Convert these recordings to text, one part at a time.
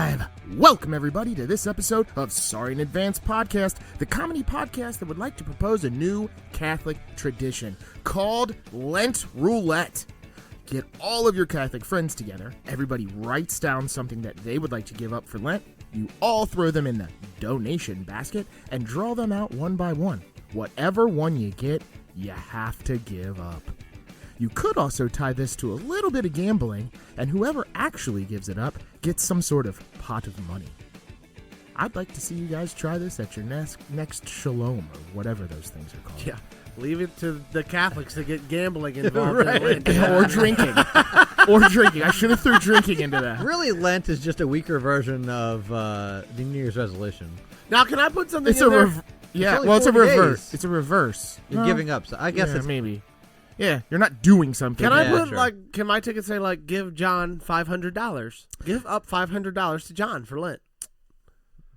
live! Welcome everybody to this episode of Sorry in Advance Podcast, the comedy podcast that would like to propose a new Catholic tradition called Lent Roulette. Get all of your Catholic friends together, everybody writes down something that they would like to give up for Lent, you all throw them in the donation basket, and draw them out one by one. Whatever one you get, you have to give up. You could also tie this to a little bit of gambling, and whoever actually gives it up gets some sort of pot of money. I'd like to see you guys try this at your next shalom, or whatever those things are called. Yeah, leave it to the Catholics to get gambling involved. Right. Or drinking. I should have threw drinking into that. Really, Lent is just a weaker version of the New Year's resolution. Now, can I put something in there? It's a reverse. Days. It's a reverse. You're giving up. So I guess it's maybe. Yeah, you're not doing something. Can I put, sure. can my ticket say, give John $500? Give up $500 to John for Lent.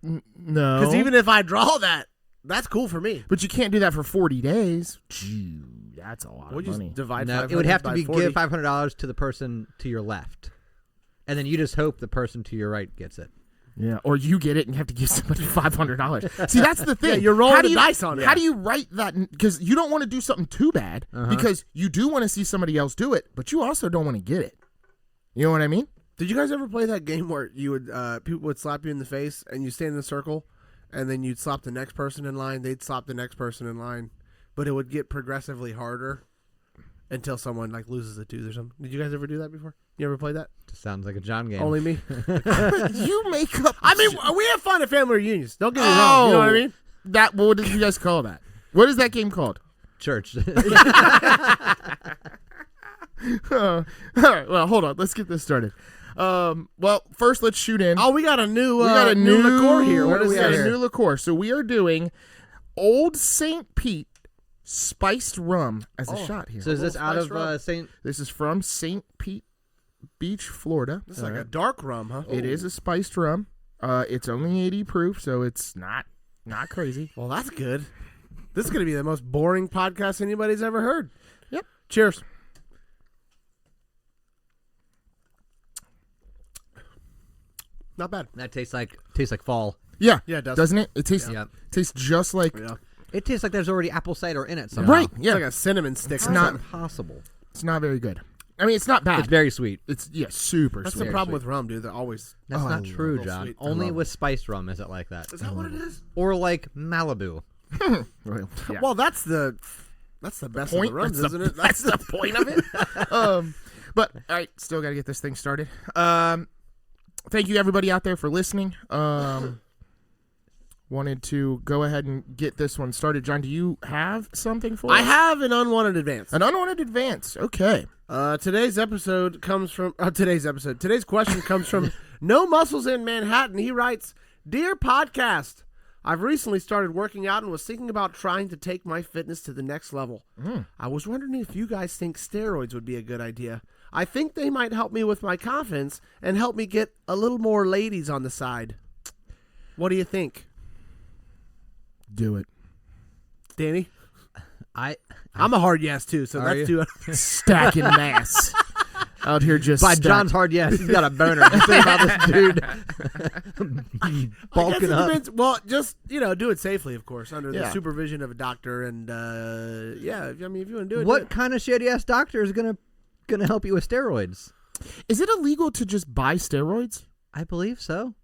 No. Because even if I draw that, that's cool for me. But you can't do that for 40 days. Gee, that's a lot of money. Just divide no, 500 it would have to by be 40. give $500 to the person to your left. And then you just hope the person to your right gets it. Yeah, or you get it and you have to give somebody $500. See, that's the thing. Yeah, you're rolling the dice on it. How do you write that? Because you don't want to do something too bad, because you do want to see somebody else do it, but you also don't want to get it. You know what I mean? Did you guys ever play that game where you would people would slap you in the face and you stand in a circle, and then you'd slap the next person in line, they'd slap the next person in line, but it would get progressively harder until someone loses a tooth or something? Did you guys ever do that before? You ever played that? Sounds like a John game. Only me. You make up. I mean, we have fun at family reunions. Don't get me wrong. You know what I mean? What did you guys call that? What is that game called? Church. All right. Well, hold on. Let's get this started. Well, first let's shoot in. Oh, we got a new liqueur here. What is that? this? A new liqueur. So we are doing Old St. Pete spiced rum as a shot here. So is this out of St. This is from St. Pete Beach, Florida. This is like a dark rum, huh? It is a spiced rum. It's only 80 proof, so it's not crazy. Well, that's good. This is going to be the most boring podcast anybody's ever heard. Yep. Cheers. Not bad. That tastes like fall. Yeah. Yeah, it does. Doesn't it? It tastes Yeah. tastes just like It tastes like there's already apple cider in it somehow. right. Yeah. It's like a cinnamon stick. How's not- that possible? It's not very good. I mean, it's not bad. It's very sweet. It's super That's sweet. the problem with rum, dude. They're always. That's Oh, not true, little John. sweet. I Only love with spiced rum is it like that. Is that what it is? Or like Malibu. Well, yeah. Well, that's the best of the rums, That's isn't it? That's the point of it. But all right, still got to get this thing started. Thank you everybody out there for listening. Wanted to go ahead and get this one started. John, do you have something for us? I have an unwanted advance. An unwanted advance. Okay. Today's question comes from No Muscles in Manhattan. He writes, "Dear podcast, I've recently started working out and was thinking about trying to take my fitness to the next level. I was wondering if you guys think steroids would be a good idea. I think they might help me with my confidence and help me get a little more ladies on the side. What do you think?" Do it. Danny? I'm a hard yes, too, so that's two. Stacking mass. Out here just by John's hard yes. He's got a boner. Just think about this dude bulking up. Depends. Well, just, do it safely, of course, under the Yeah. supervision of a doctor. And, if you want to do it. What do it. kind of shitty-ass doctor is gonna help you with steroids? Is it illegal to just buy steroids? I believe so.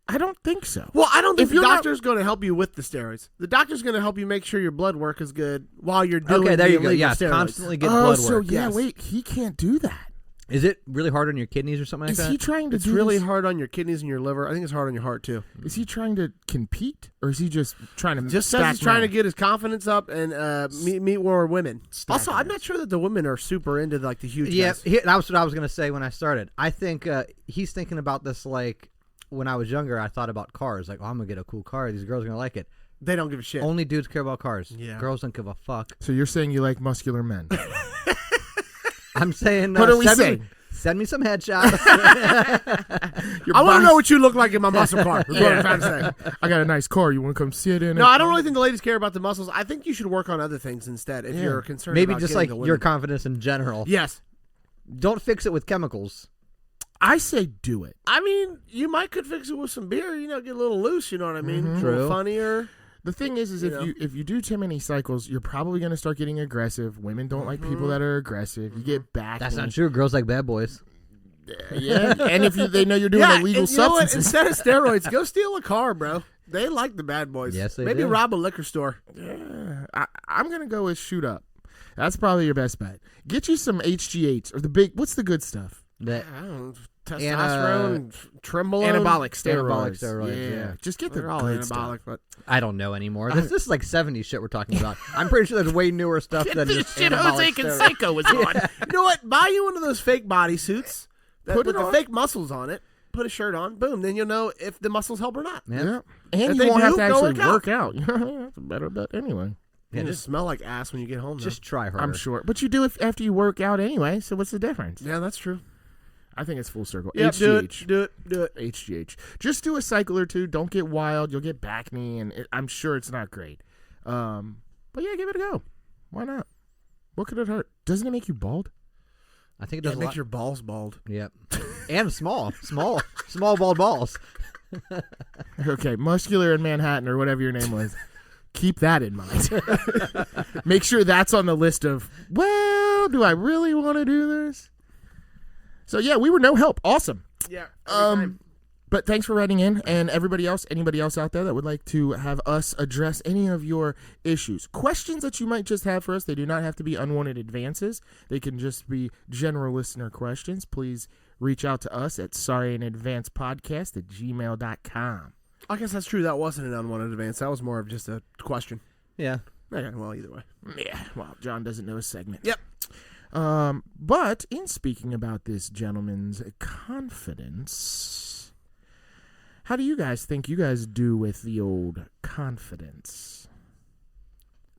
I don't think so. Well, I don't think If the you're not- doctor's going to help you with the steroids. The doctor's going to help you make sure your blood work is good while you're doing Okay, there the you go. illegal Yes, steroids. constantly get blood work. So yeah, yes. wait, he can't do that. Is it really hard on your kidneys or something like Is that? he trying to It's do really this- hard on your kidneys and your liver. I think it's hard on your heart, too. Is he trying to compete, or is he just trying to Just says stack he's trying to mass? get his confidence up and meet more women. Stack Also, I'm mass. not sure that the women are super into the huge Yeah, guys. that's what I was gonna say when I started. I think he's thinking about this like when I was younger. I thought about cars. Like, I'm gonna get a cool car. These girls are gonna like it. They don't give a shit. Only dudes care about cars. Yeah. Girls don't give a fuck. So you're saying you like muscular men? I'm saying. What are we saying? Send me some headshots. I want to know what you look like in my muscle car. That's what I'm trying to say. I got a nice car. You want to come sit in it? No, I don't really think the ladies care about the muscles. I think you should work on other things instead if you're concerned Maybe about just getting like the your women. confidence in general. Yes. Don't fix it with chemicals. I say do it. I mean, you could fix it with some beer. Get a little loose. You know what I mean? A True. little funnier. The thing is if you do too many cycles, you're probably going to start getting aggressive. Women don't like people that are aggressive. You get back. That's not true. Girls like bad boys. Yeah, and if they know you're doing illegal and you know what? substances. Instead of steroids, go steal a car, bro. They like the bad boys. Yes, they Maybe do. rob a liquor store. Yeah, I'm going to go with shoot up. That's probably your best bet. Get you some HGH or what's the good stuff? That I don't know, testosterone, trembolone. Anabolic steroids. Anabolic steroids, yeah. Just get the They're all good anabolic, stuff. but I don't know anymore. This is like 70s shit we're talking about. I'm pretty sure there's way newer stuff than This just shit anabolic Jose steroids. Canseco was on. you know what? Buy you one of those fake bodysuits Put with it the on. fake muscles on it. Put a shirt on. Boom. Then you'll know if the muscles help or not. Yeah. Yeah. If And they you won't have do, to go actually work work out. That's a better bet anyway. You Yeah, just smell like ass when you get home. Just try harder. I'm sure. But you do it after you work out anyway, so what's the difference? Yeah, that's true. I think it's full circle. Yeah, HGH. do it. HGH. Just do a cycle or two. Don't get wild. You'll get back knee, and I'm sure it's not great. But yeah, give it a go. Why not? What could it hurt? Doesn't it make you bald? I think it It does a makes lot. your balls bald. Yep. And small bald balls. Okay, muscular in Manhattan or whatever your name was. Keep that in mind. Make sure that's on the list of, well, do I really want to do this? So yeah, we were no help. Awesome. Yeah. But thanks for writing in, and anybody else out there that would like to have us address any of your issues, questions that you might just have for us. They do not have to be unwanted advances. They can just be general listener questions. Please reach out to us at sorryinadvancepodcast@gmail.com. I guess that's true. That wasn't an unwanted advance. That was more of just a question. Yeah. Okay, well, either way. Yeah, well, John doesn't know his segment. Yep. But in speaking about this gentleman's confidence, how do you guys think you guys do with the old confidence?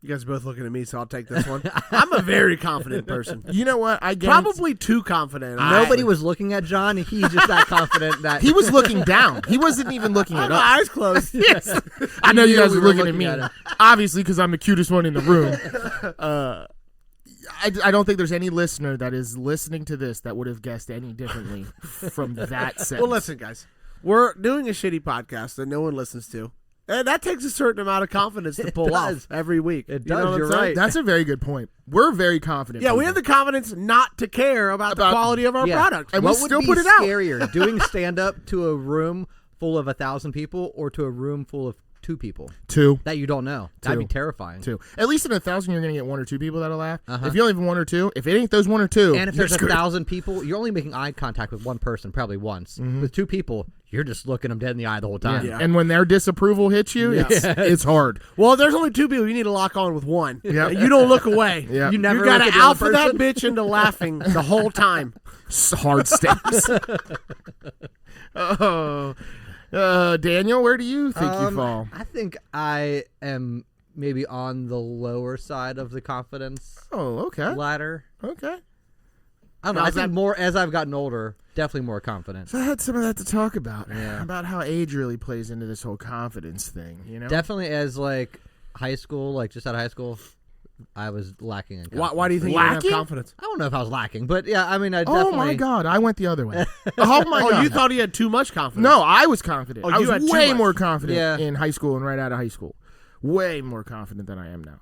You guys are both looking at me, so I'll take this one. I'm a very confident person. You know what? I guess Probably too confident. Nobody was looking at John. He's just that confident that he was looking down. He wasn't even looking I at have us. my eyes closed. Yes. I know He you knew guys we are were looking at looking me. at him. Obviously, because I'm the cutest one in the room. I don't think there's any listener that is listening to this that would have guessed any differently from that sentence. Well, listen, guys. We're doing a shitty podcast that no one listens to. And that takes a certain amount of confidence to pull does. off every week. It You know does, what I'm you're saying? right. That's a very good point. We're very confident. Yeah, we people. have the confidence not to care about the quality of our Yeah. product. And we what would still be put it out. scarier, doing stand-up to a room full of 1,000 people or to a room full of 2 people Two. that you don't know? That'd be terrifying. Two. At least in 1,000, you're going to get 1 or 2 people that'll laugh. If you only have 1 or 2, if it ain't those 1 or 2, And if you're there's screwed. 1,000 people, you're only making eye contact with one person, probably once. With 2 people, you're just looking them dead in the eye the whole time. Yeah. And when their disapproval hits you, it's hard. Well, there's only 2 people. You need to lock on with one. Yep. You don't look away. Yep. You never You got look to at the other alpha that person. bitch into laughing the whole time. Hard steps. Daniel, where do you think you fall? I think I am maybe on the lower side of the confidence Oh, okay. ladder. Okay. I don't know. Now, I is think that- more as I've gotten older, definitely more confident. So I had some of that to talk about. Yeah. About how age really plays into this whole confidence thing, you know? Definitely as like high school, like just out of high school, I was lacking in confidence. Why do you think you don't have Lacking? confidence? I don't know if I was lacking, but yeah, I mean, I Oh definitely. my God, I went the other way. Oh my Oh, God. you thought he had too much confidence? No, I was confident. Oh, I you was had too way much. more confident Yeah. in high school and right out of high school. Way more confident than I am now.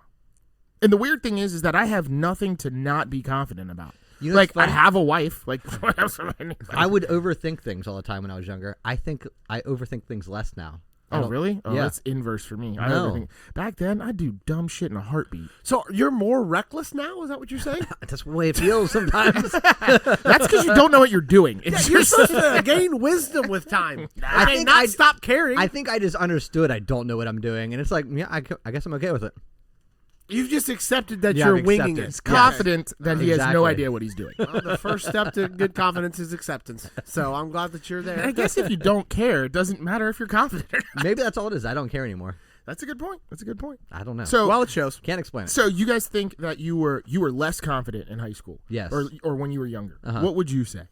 And the weird thing is that I have nothing to not be confident about. You know Like, what's I funny? have a wife. Like, what else am I I would overthink things all the time when I was younger. I think I overthink things less now. I Oh, don't- really? Oh, yeah. that's inverse for me. I No. overthink. Back then, I'd do dumb shit in a heartbeat. So you're more reckless now? Is that what you're saying? That's the way it feels sometimes. That's because you don't know what you're doing. It's You're just supposed to gain wisdom with time. I think not I'd- stop caring. I think I just understood I don't know what I'm doing, and it's like, yeah, I guess I'm okay with it. You've just accepted that Yeah, you're I've winging accepted. it. confident that he has no Exactly. idea what he's doing. Well, the first step to good confidence is acceptance. So I'm glad that you're And I there. guess if you don't care, it doesn't matter if you're confident or not. Maybe that's all it is. I don't care anymore. That's a good point. That's a good point. I don't know. So, Well, it shows. Can't explain it. so you guys think that you were less confident in high school? Yes. Or when you were younger? Uh-huh. What would you say?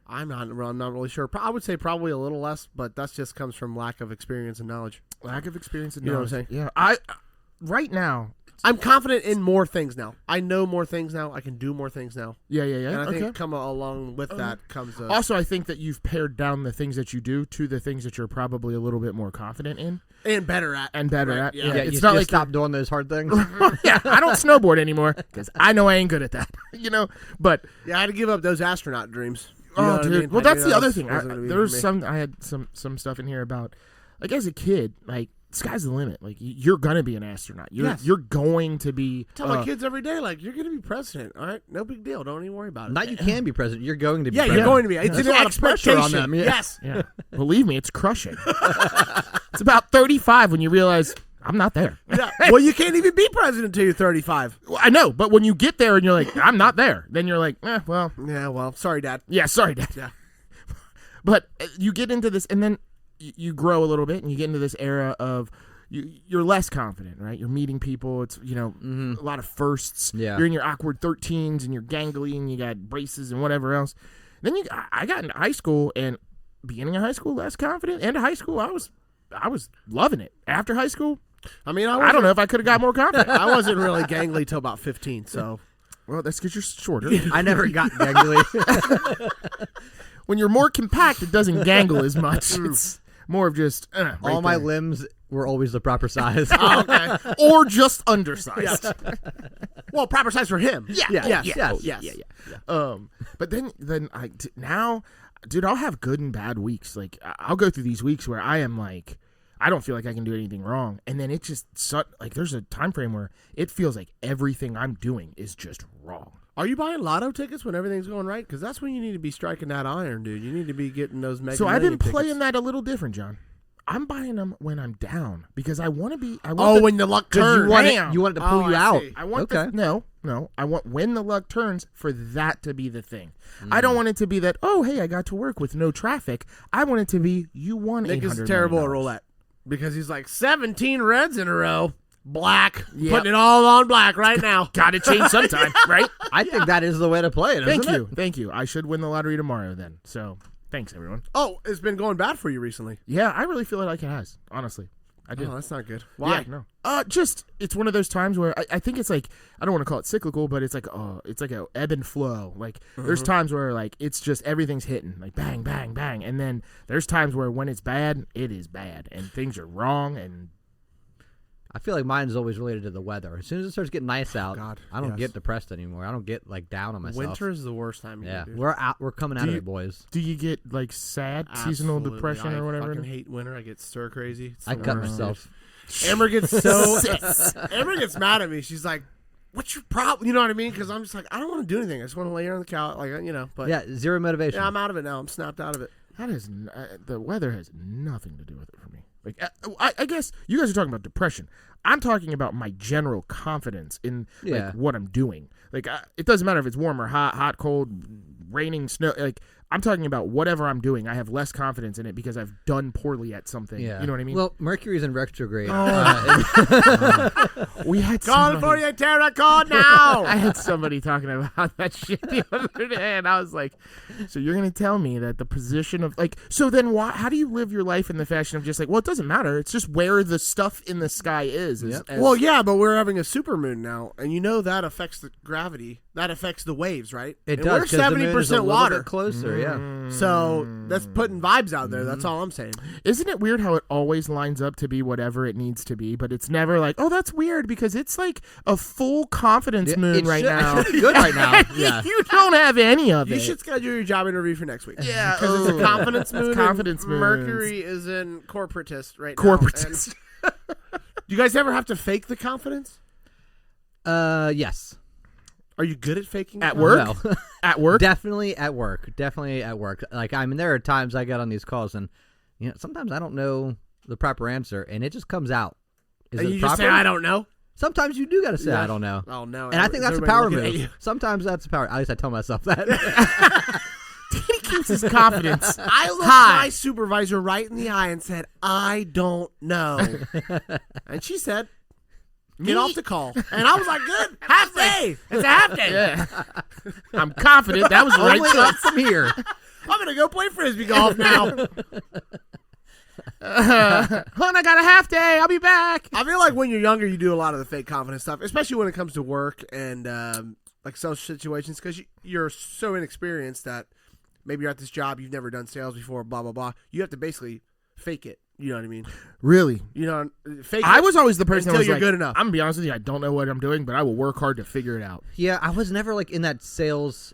I'm not really sure. I would say probably a little less, but that just comes from lack of experience and knowledge. Lack of experience and You know what knowledge. I'm Yeah. I right now, I'm confident in more things now. I know more things now. I can do more things now. Yeah. And I Okay. think come along with that comes Also, I think that you've pared down the things that you do to the things that you're probably a little bit more confident in. and better at. And better at. Yeah. Yeah, It's you not just like stop doing those hard things. yeah, I don't snowboard anymore because I know I ain't good at that. But Yeah, I had to give up those astronaut dreams. You know oh, what I dude. mean? Well, I that's knew the that other thing. wasn't gonna be There was for me. I had some stuff in here about like as a kid, like sky's the limit. Like you're gonna be an astronaut. You're going to be. I tell my kids every day, like, you're going to be president. All right, no big deal. Don't even worry about it. Not you can be president. You're going to be Yeah, president. you're going to be. It's There's a an lot of pressure on expectation. them. Yes. Yeah, believe me, it's crushing. It's about 35 when you realize I'm not there. Yeah. Well, you can't even be president until you're 35. Well, I know, but when you get there and you're like, I'm not there, then you're like, well, Yeah, well, sorry, Dad. yeah, sorry, Dad. Yeah. But you get into this, and then you grow a little bit, and you get into this era of you're less confident, right? You're meeting people. It's a lot of firsts. Yeah. You're in your awkward 13s, and you're gangly, and you got braces and whatever else. Then I got into high school, and beginning of high school, less confident. End of high school, I was loving it. After high school, I mean, I don't know if I could have got more confident. I wasn't really gangly till about 15, so. Well, that's because you're shorter. I never got gangly. When you're more compact, it doesn't gangle as much. It's more of just right All my there. limbs were always the proper size. Okay. Or just undersized. Well, proper size for him. Yeah. Yeah. Oh, Yes. yeah. Yes. Yeah. But then now, dude, I'll have good and bad weeks. Like I'll go through these weeks where I am like, I don't feel like I can do anything wrong, and then it just like there's a time frame where it feels like everything I'm doing is just wrong. Are you buying lotto tickets when everything's going right? Because that's when you need to be striking that iron, dude. You need to be getting those mega So I've been million playing tickets. that a little different, John. I'm buying them when I'm down because I want to be. when the luck 'Cause turns. you want it to pull you I out. see. I want Okay. no. I want when the luck turns for that to be the thing. I don't want it to be that. Oh, hey, I got to work with no traffic. I want it to be you won. Nick is $800 terrible at million. roulette because he's like 17 reds in a row. Black. Yep. Putting it all on black right now. Got to change sometime, right? I think that is the way to play it. Thank isn't you, it? thank you. I should win the lottery tomorrow then. So thanks everyone. Oh, it's been going bad for you recently. Yeah, I really feel like it has. Honestly, I do. Oh, that's not good. Why? Yeah, no. Just it's one of those times where I think it's like I don't want to call it cyclical, but it's like a ebb and flow. Like there's times where like it's just everything's hitting like bang, bang, bang, and then there's times where when it's bad, it is bad, and things are wrong. And I feel like mine is always related to the weather. As soon as it starts getting nice out, God, I don't yes. get depressed anymore. I don't get like down on myself. Winter is the worst time of Yeah, year, dude. we're coming out of it, boys. do you get like sad seasonal Absolutely. depression I or whatever? fucking hate winter. I get stir crazy. It's I the cut worst. myself. Amber gets so Amber gets mad at me. She's like, "What's your problem?" You know what I mean? Because I'm just like, I don't want to do anything. I just want to lay here on the couch, like But Yeah, zero motivation. yeah, I'm out of it now. I'm snapped out of it. That is the weather has nothing to do with it for me. Like I guess you guys are talking about depression. I'm talking about my general confidence in Yeah. like what I'm doing. Like it doesn't matter if it's warm or hot, cold, raining, snow. Like I'm talking about whatever I'm doing. I have less confidence in it because I've done poorly at something. Yeah. You know what I mean? Well, Mercury's in retrograde. We had Calling somebody, for you, Tara. Call now. I had somebody talking about that shit the other day, and I was like, "So you're gonna tell me that the position of like, so then why? How do you live your life in the fashion of just like, well, it doesn't matter. It's just where the stuff in the sky is." Yep. Well, yeah, but we're having a supermoon now, and you know that affects the gravity. That affects the waves, right? It And does. We're 'cause the moon is a 70% little water. bit closer. Yeah. So that's putting vibes out there. That's all I'm saying. Isn't it weird how it always lines up to be whatever it needs to be, but it's never like, oh, that's weird because it's like a full confidence moon It right should- now. it should be good right now. Yeah. You don't have any of You it. should schedule your job interview for next week. Yeah, because it's a confidence it's moon. and confidence moons. Mercury is in corporatist right now. Corporatist. And do you guys ever have to fake the confidence? Yes. Are you good at faking At it? work? No. At work? Definitely at work. Definitely at work. Like I mean, there are times I get on these calls and sometimes I don't know the proper answer and it just comes out. Is And it you proper? just say, I don't know. Sometimes you do got to say I don't know. Oh, no. And I think that's a Everybody power looking at move. you. Sometimes that's a power. At least I tell myself that. He keeps his confidence. I looked high. my supervisor right in the eye and said, I don't know. And she said, get off the call. And I was like, good. Half day. It's a half day. Yeah. I'm confident that was the right Only up choice. from here. I'm going to go play Frisbee golf now. Hon, I got a half day. I'll be back. I feel like when you're younger, you do a lot of the fake confidence stuff, especially when it comes to work and like social situations, because you're so inexperienced that maybe you're at this job, you've never done sales before, blah, blah, blah. You have to basically fake it. You know what I mean? Really? You know, fake I it was always the person until that was you're like, good enough. I'm going to be honest with you, I don't know what I'm doing, but I will work hard to figure it out. Yeah, I was never like in that sales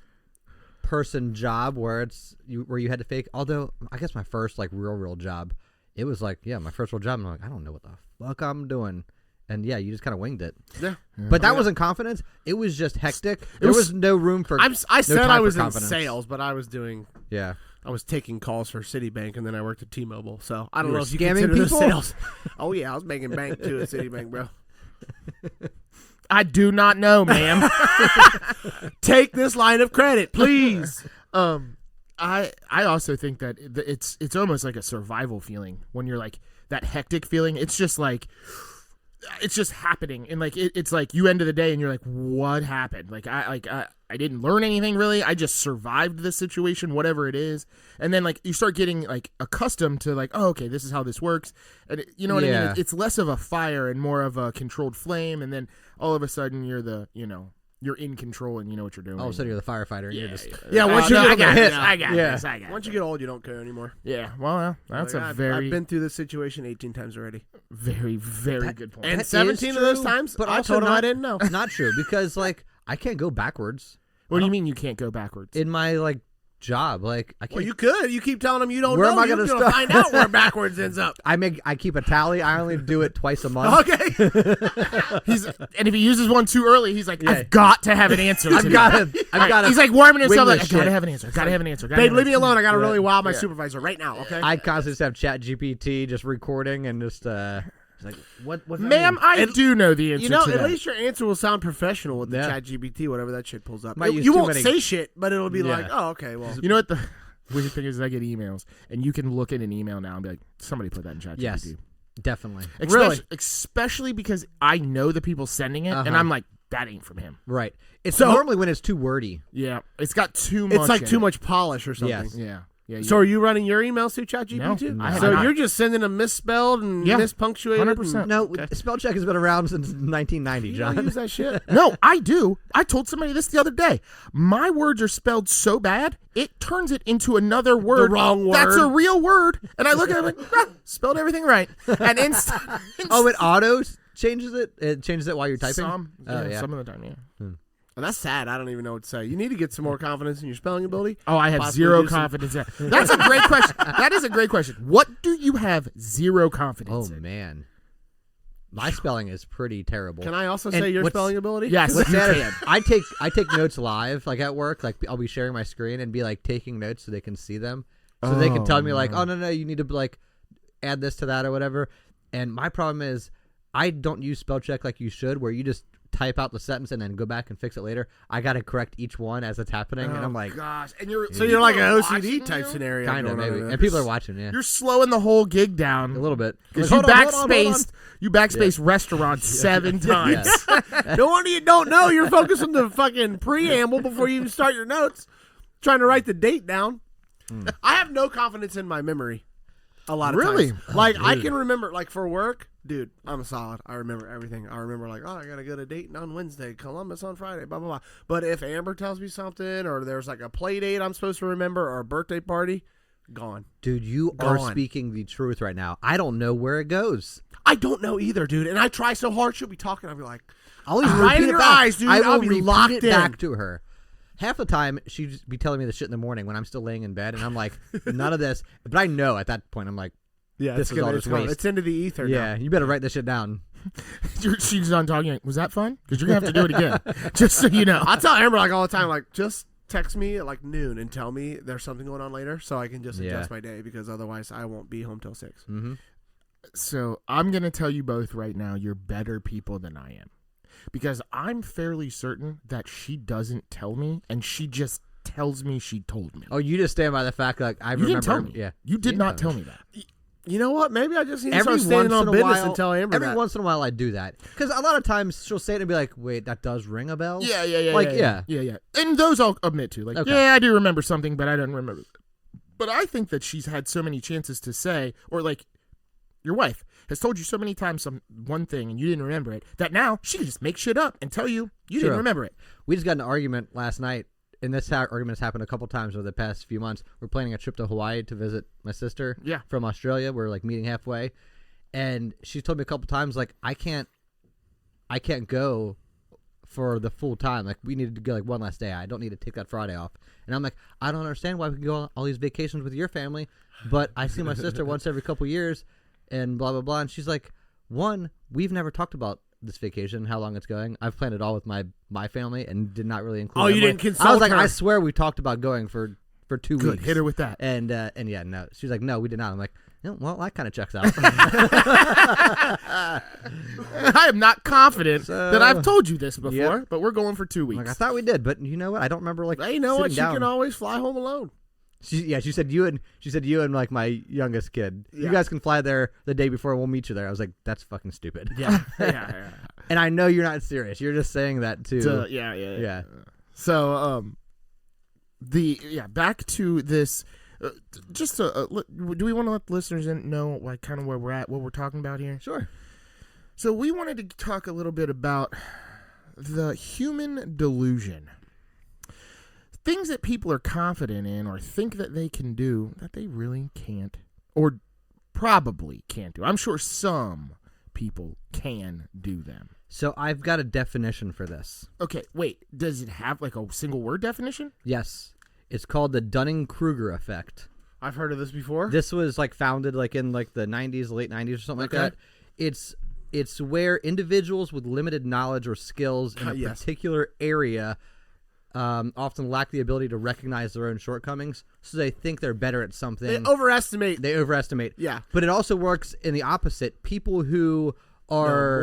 person job where you had to fake. Although I guess my first like real job, it was like, yeah, my first real job. I'm like, I don't know what the fuck I'm doing. And yeah, you just kind of winged it. Yeah. But that wasn't confidence. It was just hectic. There was no room for. I said I was in confidence. sales, but I was doing. Yeah. I was taking calls for Citibank, and then I worked at T-Mobile. So I don't You know were if you scamming consider those people? sales. Oh yeah, I was making bank too at Citibank, bro. I do not know, ma'am. Take this line of credit, please. I also think that it's almost like a survival feeling when you're like that hectic feeling. It's just like it's just happening, and like it's like you end of the day and you're like, what happened? Like I didn't learn anything really. I just survived the situation, whatever it is, and then like you start getting like accustomed to like, oh, okay, this is how this works, and you know what I mean. It's less of a fire and more of a controlled flame, and then all of a sudden you're in control and you know what you're doing. All of a sudden you're the firefighter. And you're just Once you I get got hit, this. I got this. once you get old, you don't care anymore. Yeah, well, that's Like, a I've been through this situation 18 times already, very, very good point. and That 17 is of those true, times, but I also told him I not- didn't know. not true because like I can't go backwards What do you mean you can't go backwards? in my like job. Like I can't. Well, you could. You keep telling them you don't Where know. am I You're gonna gonna start? find out where backwards ends up. I keep a tally. I only do it twice a month. Okay. And if he uses one too early, he's like, I've got to have an answer. I've got to. He's like warming himself. wing Like, I this gotta shit. have an answer. Gotta have an answer. Babe, leave me alone. I got to Yeah. really wow my supervisor right now. Okay. I constantly just have Chat GPT just recording and just it's like what does that Ma'am, mean? I do know the answer You know, to at that. least your answer will sound professional with the Yeah. Chat GPT, whatever that shit pulls up. Might use You too won't many- say shit, but it'll be Yeah. like, oh, okay, well. You know what the weird thing is? I get emails, and you can look at an email now and be like, somebody put that in ChatGPT. Yes, definitely. Especially because I know the people sending it, and Uh-huh. I'm like, that ain't from him. Right. It's So- normally when it's too wordy. Yeah, it's got too much. It's like in too it. much polish or something. Yes. Yeah. Yeah. So are you running your emails through ChatGPT? No, I have So not. you're just sending them misspelled and Yeah, mispunctuated? 100%. No, spell check has been around since 1990, You don't John. use that shit. No, I do. I told somebody this the other day. My words are spelled so bad, it turns it into another word. wrong word. That's a real word. And I look at it like, spelled everything right. And Oh, it auto changes it. It changes it while you're typing. some Oh, of the time, yeah. And that's sad. I don't even know what to say. You need to get some more confidence in your spelling ability. Oh, I have Possibly zero do some- confidence in. That's a great question. That is a great question. What do you have zero confidence Oh in? man, my spelling is pretty terrible. Can I also And say your what's- spelling ability? Yes, What's you sad can. is I take notes live, like at work. Like I'll be sharing my screen and be like taking notes so they can see them, so they can tell me like, oh no, you need to like add this to that or whatever. And my problem is I don't use spell check like you should, where you just type out the sentence and then go back and fix it later. I got to correct each one as it's happening, and I'm like, Gosh, and you're So you're like an people are OCD watching type you? scenario. kind of going on maybe. there. And people are watching. Yeah, You're slowing the whole gig down a little bit because Like, you hold on. backspaced. You backspaced restaurants 7 times. No wonder you don't know. You're focused on the fucking preamble before you even start your notes. Trying to write the date down. I have no confidence in my memory. A lot of Really? times. Like, I can remember, like, for work, dude, I'm solid. I remember everything. I remember, like, oh, I got to go to Dayton on Wednesday, Columbus on Friday, blah, blah, blah. But if Amber tells me something, or there's, like, a play date I'm supposed to remember, or a birthday party, gone. Dude, you are Gone. speaking the truth right now. I don't know where it goes. I don't know either, dude. And I try so hard. She'll be talking. I'll be like, I'll always Right repeat in it your back. eyes, dude. I I'll will be repeat locked it in. back to her. Half the time, she'd just be telling me the shit in the morning when I'm still laying in bed, and I'm like, none of this. But I know at that point, I'm like, yeah, This was all it's just waste. It's into the ether yeah, now. you better write this shit down. She's done talking. Like, was that fun? Because you're gonna have to do it again, just so you know. I tell Amber, like, all the time, like, just text me at, like, noon and tell me there's something going on later so I can just adjust my day, because otherwise I won't be home till 6. Mm-hmm. So I'm gonna tell you both right now, you're better people than I am, because I'm fairly certain that she doesn't tell me, and she just tells me she told me. Oh, you just stand by the fact like I You remember. didn't tell me. Yeah, You did not tell me that. You know what? Maybe I just need to Every start standing once on in a business while, and tell Amber every that. once in a while I do that because a lot of times she'll say it and be like, "Wait, that does ring a bell." Yeah. Like, yeah. And those I'll admit to. Like, Okay. yeah, I do remember something, but I don't remember. But I think that she's had so many chances to say, or like your wife has told you so many times one thing and you didn't remember it, that now she can just make shit up and tell you didn't remember it. We just got in an argument last night, and this argument has happened a couple times over the past few months. We're planning a trip to Hawaii to visit my sister from Australia. We're like meeting halfway, and she's told me a couple times, like, I can't go for the full time. Like, we need to go like one last day. I don't need to take that Friday off. And I'm like, I don't understand why we can go on all these vacations with your family, but I see my sister once every couple years and blah, blah, blah. And she's like, one, we've never talked about this vacation, how long it's going. I've planned it all with my family and did not really include you didn't consult I was like, her. I swear we talked about going for 2 Good. weeks. Hit her with that. And yeah, no. She's like, no, we did not. I'm like, well, that kind of checks out. I am not confident that I've told you this before, but we're going for 2 weeks. Like, I thought we did, but you know what? I don't remember like. Hey, you know what? She down. can always fly home alone. She said you and like my youngest kid. Yeah. You guys can fly there the day before. We'll meet you there. I was like, that's fucking stupid. Yeah. And I know you're not serious. You're just saying that too. Yeah. So, back to this. Do we want to let listeners know like kind of where we're at, what we're talking about here? Sure. So we wanted to talk a little bit about the human delusion. Things that people are confident in or think that they can do that they really can't or probably can't do. I'm sure some people can do them. So I've got a definition for this. Okay, wait. Does it have like a single word definition? Yes. It's called the Dunning-Kruger effect. I've heard of this before. This was like founded like in like the 90s, late 90s or something like that. It's where individuals with limited knowledge or skills in a particular area often lack the ability to recognize their own shortcomings, so they think they're better at something. They overestimate. Yeah. But it also works in the opposite. People who are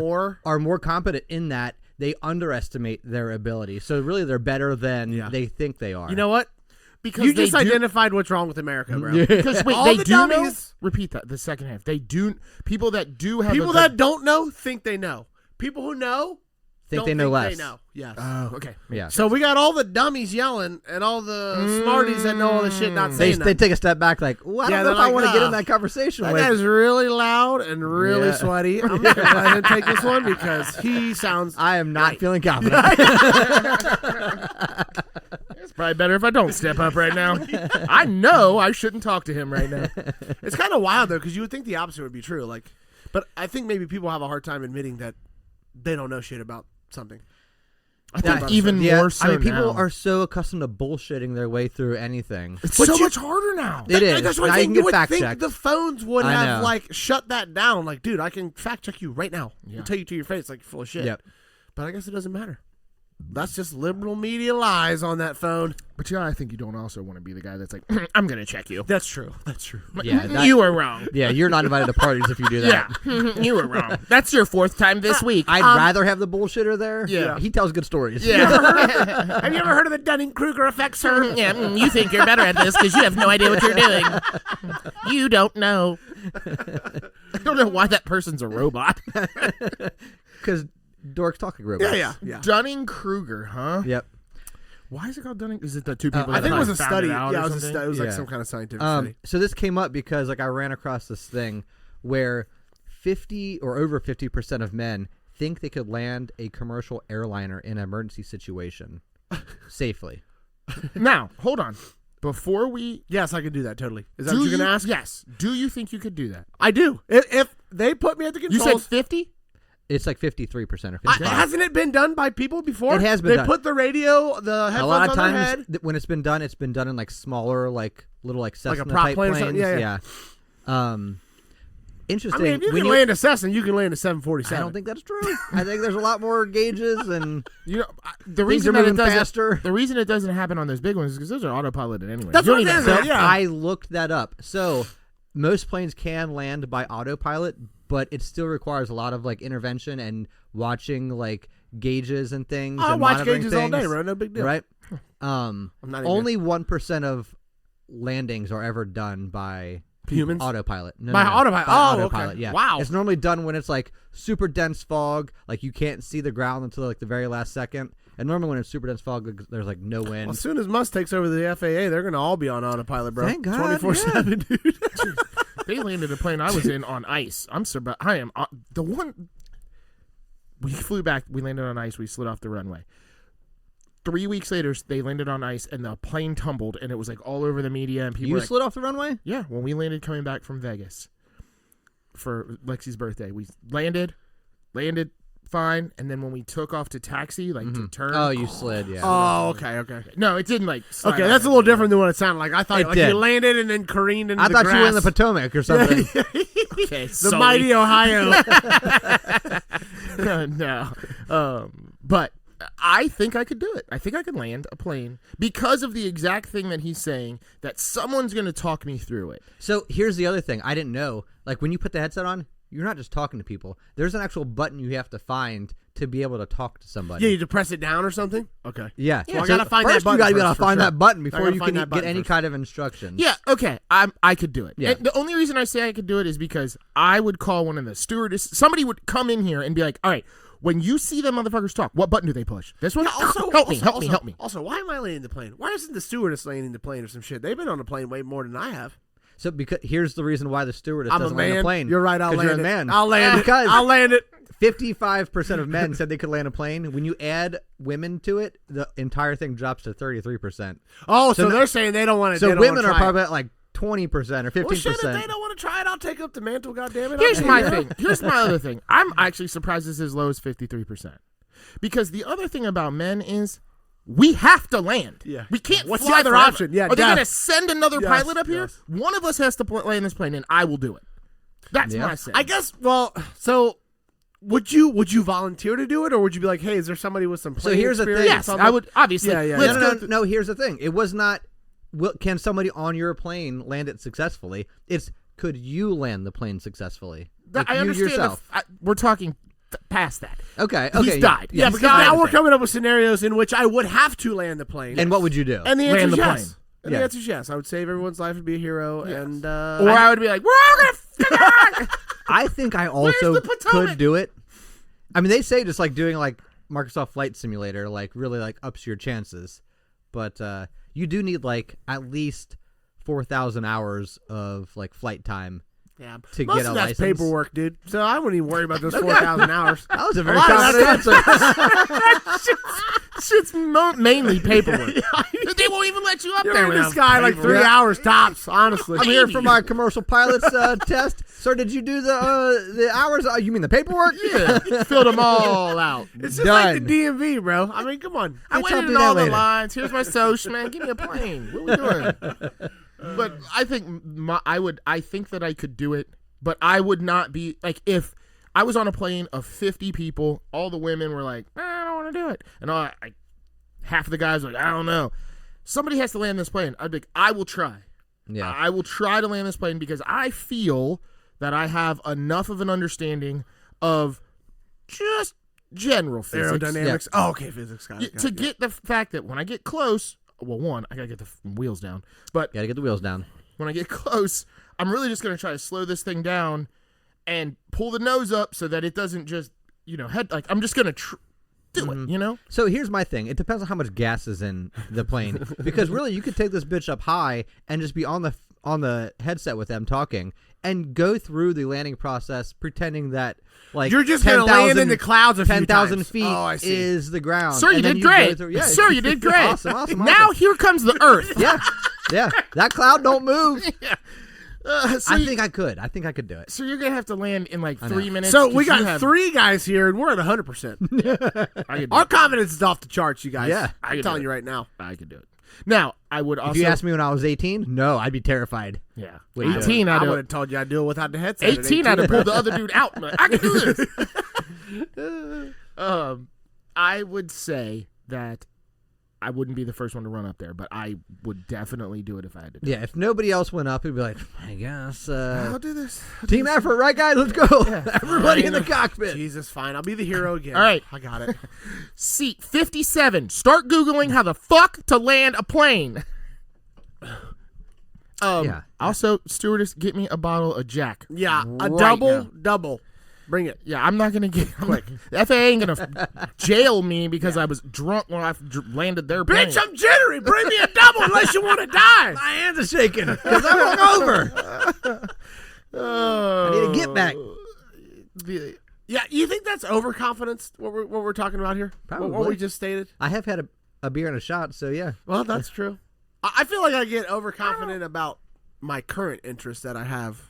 more competent in that, they underestimate their ability. So really they're better than they think they are. You know what? Because you just identified what's wrong with America, bro. Yeah. Because wait, all they the do dummies, know? Repeat that. The second half. They do. People that do have people that don't know think they know. People who know think they know less. They know. Yes. Oh, okay. Yeah. So we got all the dummies yelling and all the smarties that know all the shit not saying They take a step back like, well, I don't know if I want to get in that conversation that with. guy's really loud and really sweaty. I'm going to let him take this one because he sounds I am not feeling confident. It's probably better if I don't step up right now. I know I shouldn't talk to him right now. It's kind of wild, though, because you would think the opposite would be true. Like, but I think maybe people have a hard time admitting that they don't know shit about something. I think even more so I mean, people now. are so accustomed to bullshitting their way through anything. It's so much harder now. It is. That's what Now I you think. can You get would fact think checked. the phones would I have, know. like, shut that down. Like, dude, I can fact check you right now. Yeah. I'll tell you to your face, like, full of shit. Yep. But I guess it doesn't matter. That's just liberal media lies on that phone. But I think you don't also want to be the guy that's like, I'm going to check you. That's true. That's true. Yeah, You were wrong. Yeah, you're not invited to parties if you do that. Yeah, you were wrong. That's your fourth time this week. I'd rather have the bullshitter there. Yeah. He tells good stories. Yeah. Have you ever heard of the Dunning-Kruger effect, sir? Yeah, you think you're better at this because you have no idea what you're doing. You don't know. I don't know why that person's a robot. Because dorks talk like robots. Yeah. Dunning-Kruger, huh? Yep. Why is it called Dunning? Is it the two people? I that think it was a found study. out Yeah, or it was, something? it was like Yeah. some kind of scientific study. So this came up because like I ran across this thing where 50 or over 50% of men think they could land a commercial airliner in an emergency situation safely. Now, hold on. Before we... Yes, I could do that, totally. Is that do what you're going you- to ask? Yes. Do you think you could do that? I do. If they put me at the You controls... said 50? It's like 53% or 55%. Hasn't it been done by people before? It has been They done. put the radio, the headphones A lot of on their head. times when it's been done in like smaller, like little like Cessna Like a prop type plane or planes. something? Yeah. Interesting. I mean, if you When can land a Cessna, you can land a 747. I don't think that's true. I think there's a lot more gauges and You know, the things reason are that it moving doesn't faster. the reason it doesn't happen on those big ones is because those are autopiloted anyway. That's You what don't it even is. have- Yeah. I looked that up. So most planes can land by autopilot, but it still requires a lot of like intervention and watching like gauges and things. I and watch monitoring gauges all day, things, bro. No big deal. right? I'm not even Only 1% of landings are ever done by humans. autopilot. No, By no, no. autopilot. By Oh, autopilot, okay. yeah. Wow. It's normally done when it's like super dense fog, like you can't see the ground until like the very last second. And normally when it's super dense fog, there's like no wind. Well, as soon as Musk takes over the FAA, they're going to all be on autopilot, bro. Thank God, 24/7, dude. They landed a plane I was in on ice. I am the one. We flew back. We landed on ice. We slid off the runway. 3 weeks later, they landed on ice, and the plane tumbled, and it was like all over the media. And people You were slid off the runway? Yeah, when we landed coming back from Vegas for Lexi's birthday, we landed fine, and then when we took off to taxi, to turn. Oh, you slid, yeah. Oh, okay. No, it didn't slide Okay, out. that's a little different than what it sounded like. I thght It like did. you landed and then careened into I the thought grass. you were in the Potomac or something. Okay, The mighty Ohio. No. But I think I could do it. I think I could land a plane because of the exact thing that he's saying, that someone's going to talk me through it. So here's the other thing. I didn't know. Like, when you put the headset on, you're not just talking to people. There's an actual button you have to find to be able to talk to somebody. Yeah, you to press it down or something? Okay. Yeah. So I gotta find that first button you gotta be first, able to for find sure. that button I before gotta you find can that get button any first. kind of instructions. Yeah, okay. I could do it. Yeah. And the only reason I say I could do it is because I would call one of the stewardesses. Somebody would come in here and be like, all right, when you see them motherfuckers talk, what button do they push? This one? Help me. Also, why am I landing the plane? Why isn't the stewardess landing the plane or some shit? They've been on the plane way more than I have. So because here's the reason why the stewardess I'm a doesn't land a man. plane. You're right. I'll 'Cause land you're it. a man. I'll land it. Because I'll land it. 55% of men said they could land a plane. When you add women to it, the entire thing drops to 33%. Oh, So so they're saying they don't want to. So women are probably at like 20% or 15%. Well, shit, if they don't want to try it, I'll take up the mantle. Goddammit. Here's my thing. Here's my other thing. I'm actually surprised it's as low as 53%. Because the other thing about men is we have to land. Yeah. We can't What's fly the other forever. option? Yeah, Are they death. going to send another Yes, pilot up here? yes. One of us has to land this plane, and I will do it. That's Yeah. my say. I guess. Well, so would you volunteer to do it, or would you be like, hey, is there somebody with some? So plane here's the thing. experience Yes, on I the- would, obviously. Yeah, yeah. Let's No, here's the thing. It was not, can somebody on your plane land it successfully? It's, could you land the plane successfully? Like I you understand. yourself. We're talking past that. Okay. He's died. Yeah, He's because died. now we're coming up with scenarios in which I would have to land the plane. And what would you do? And the answer Land is the yes. plane. And Yeah. the answer is yes. I would save everyone's life and be a hero. And Or I would be like, we're all going to I think I also the Potomac? could do it. I mean, they say just like doing like Microsoft Flight Simulator, like really like ups your chances. But you do need like at least 4,000 hours of like flight time yeah, to most get a of that's license. paperwork, dude. So I wouldn't even worry about those 4,000 hours. That was a very lot of confident that answer. Shit's mainly paperwork. They won't even let you up You're there in the without sky like 3 Yeah. hours tops, honestly. I'm here for my commercial pilot's test. Sir, did you do the hours? You mean the paperwork? Yeah, filled them all out. It's just like Done. the DMV, bro. I mean, come on. I Bitch, went I'll in do that all the later. lines. Here's my social, man. Give me a plane. What are we doing? But I think I think that I could do it, but I would not be like if I was on a plane of 50 people, all the women were like, I don't want to do it. And half of the guys were like, I don't know. Somebody has to land this plane. I'd be like, I will try. Yeah. I will try to land this plane because I feel that I have enough of an understanding of just general physics. Aerodynamics. Oh, okay, physics. Got it. To get the fact that when I get close, well, one, I gotta get the wheels down. But Gotta get the wheels down. when I get close, I'm really just gonna try to slow this thing down and pull the nose up so that it doesn't just, head. Like I'm just gonna do it. So here's my thing. It depends on how much gas is in the plane. Because really, you could take this bitch up high and just be on the headset with them talking and go through the landing process pretending that like You're just going to land in 10,000 the clouds a few 10,000 times. feet Oh, I see. is the ground. Sir, you And then did go great. through- yeah. Sir, you did great. Awesome. Now here comes the Earth. Yeah. That cloud don't move. So I think I could do it. So you're gonna have to land in like 3 minutes. So 'cause we you got have- 3 guys here, and we're at 100%. I could do Our it. confidence is off the charts, you guys. Yeah. I I'm could telling do you it. right now. I could do it. Now I would also. If you asked me when I was 18, no, I'd be terrified. yeah, Would you 18. I I'd would have told you I'd do it without the headset. at 18. I'd have pulled the other dude out. Like, I can do this. I would say that I wouldn't be the first one to run up there, but I would definitely do it if I had to. Do Yeah, if nobody else went up, it'd be like, I guess I'll do this. team effort, right, guys? Let's go. Everybody in the cockpit. Jesus, fine. I'll be the hero again. All right. I got it. Seat 57. Start Googling how the fuck to land a plane. Yeah. Also, stewardess, get me a bottle of Jack. Yeah, a right now. double. Bring it. Yeah, I'm not gonna get. I'm like, the FAA ain't gonna jail me because I was drunk when I landed their plane. Bitch, I'm jittery. Bring me a double unless you want to die. My hands are shaking because I'm hungover. I need a get back. Yeah, you think that's overconfidence? What we're talking about here? Probably. What we just stated. I have had a beer and a shot, so yeah. Well, that's true. I feel like I get overconfident about my current interests that I have.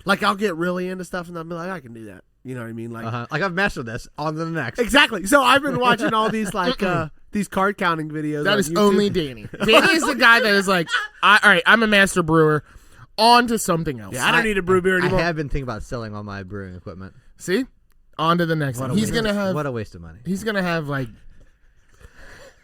Like I'll get really into stuff and I'll be like, I can do that. You know what I mean? Like, like I've mastered this. On to the next. Exactly. So I've been watching all these like these card counting videos. That on is YouTube. only Danny. Danny is the guy that is like, all right, I'm a master brewer. On to something else. Yeah, I don't need to brew beer anymore. I have been thinking about selling all my brewing equipment. See? On to the next one. He's gonna have what a waste of money. He's gonna have like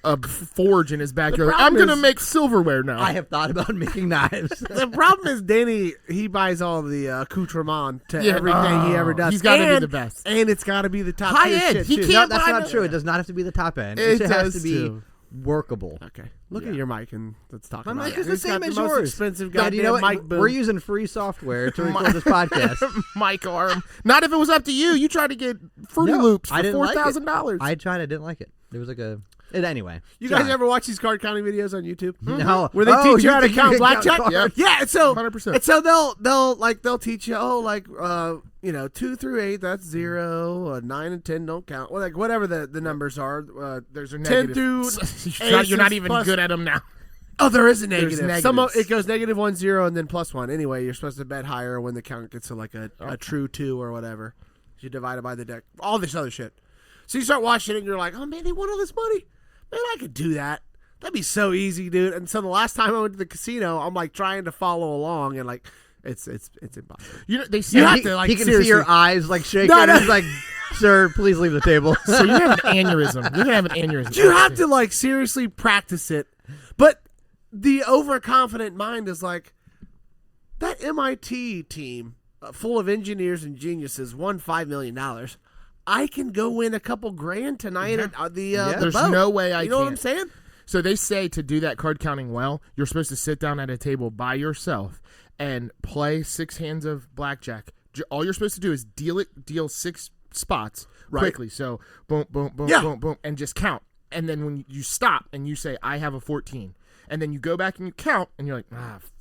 a forge in his backyard. problem I'm gonna is- make silverware now. I have thought about making knives. The problem is Danny, he buys all the accoutrement to Yeah, everything he ever does. he's gotta be And- the best. And it's got to be the top High tier end. shit, He too. can't No, that's buy not no- true. It does not have to be the top end. It It has does to be too. workable. Okay. Look at your mic and let's talk My about mic it. is the He's got same the as most yours. expensive Dad, goddamn you know what? mic boom. We're using free software to record this podcast. Mike Arm. Not if it was up to you. You tried to get Fruity No, Loops for I didn't like it. $4,000. I tried. I didn't like it. There was like a. Anyway. You guys ever watch these card counting videos on YouTube? No. Where they Oh, teach you how to think count can blackjack? cards. Yep. Yeah, and so 100%. and so they'll teach you 2 through 8 that's 0, 9 and 10 don't count. Well, like whatever the numbers are. There's a 10 negative. through You're not aces even plus- good at them now. Oh, there is a There's negative. Some negatives. it goes -1, 0, and then +1. Anyway, you're supposed to bet higher when the count gets to like a true 2 or whatever. You divide it by the deck. All this other shit. So you start watching it and you're like, oh man, they won all this money. Man, I could do that. That'd be so easy, dude. And so the last time I went to the casino, I'm like trying to follow along and like it's impossible. You know they say You have to like he can seriously. see your eyes like shaking. No, no. He's like, sir, please leave the table. So you have an aneurysm. You're gonna have an aneurysm. You have to like seriously practice it. But the overconfident mind is like that MIT team full of engineers and geniuses won $5 million. I can go win a couple grand tonight at the There's boat. no way I You know what can't. I'm saying? So they say to do that card counting well, you're supposed to sit down at a table by yourself and play 6 hands of blackjack. All you're supposed to do is deal 6 spots quickly. So boom, boom, boom, boom, boom, and just count. And then when you stop and you say, I have a 14. And then you go back and you count, and you're like,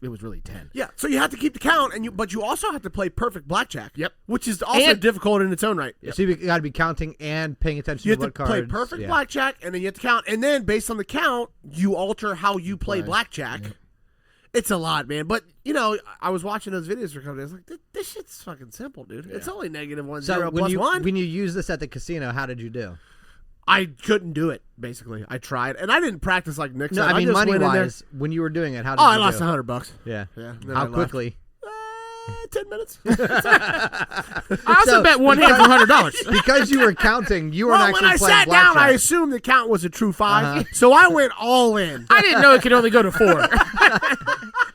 it was really 10. Yeah. So you have to keep the count, but you also have to play perfect blackjack. Yep. Which is also difficult in its own right. So you got to be counting and paying attention You to have what to play cards. perfect yeah. blackjack, and then you have to count. And then based on the count, you alter how you play blackjack. Yep. It's a lot, man. But, I was watching those videos for a couple days. Like, this shit's fucking simple, dude. Yeah. It's only -1, 0 plus 1. When you use this at the casino, how did you do? I couldn't do it, basically. I tried. And I didn't practice like Nick said. No, I mean, just went in there. money-wise, when you were doing it, how did Oh, you I lost do? $100. Yeah. Yeah. Then How I left. quickly? 10 minutes. I also So, bet one hand for $100. Because you were counting, you weren't Well, actually when I playing sat down, I blackjack. assumed the count was a true 5. So I went all in. I didn't know it could only go to 4.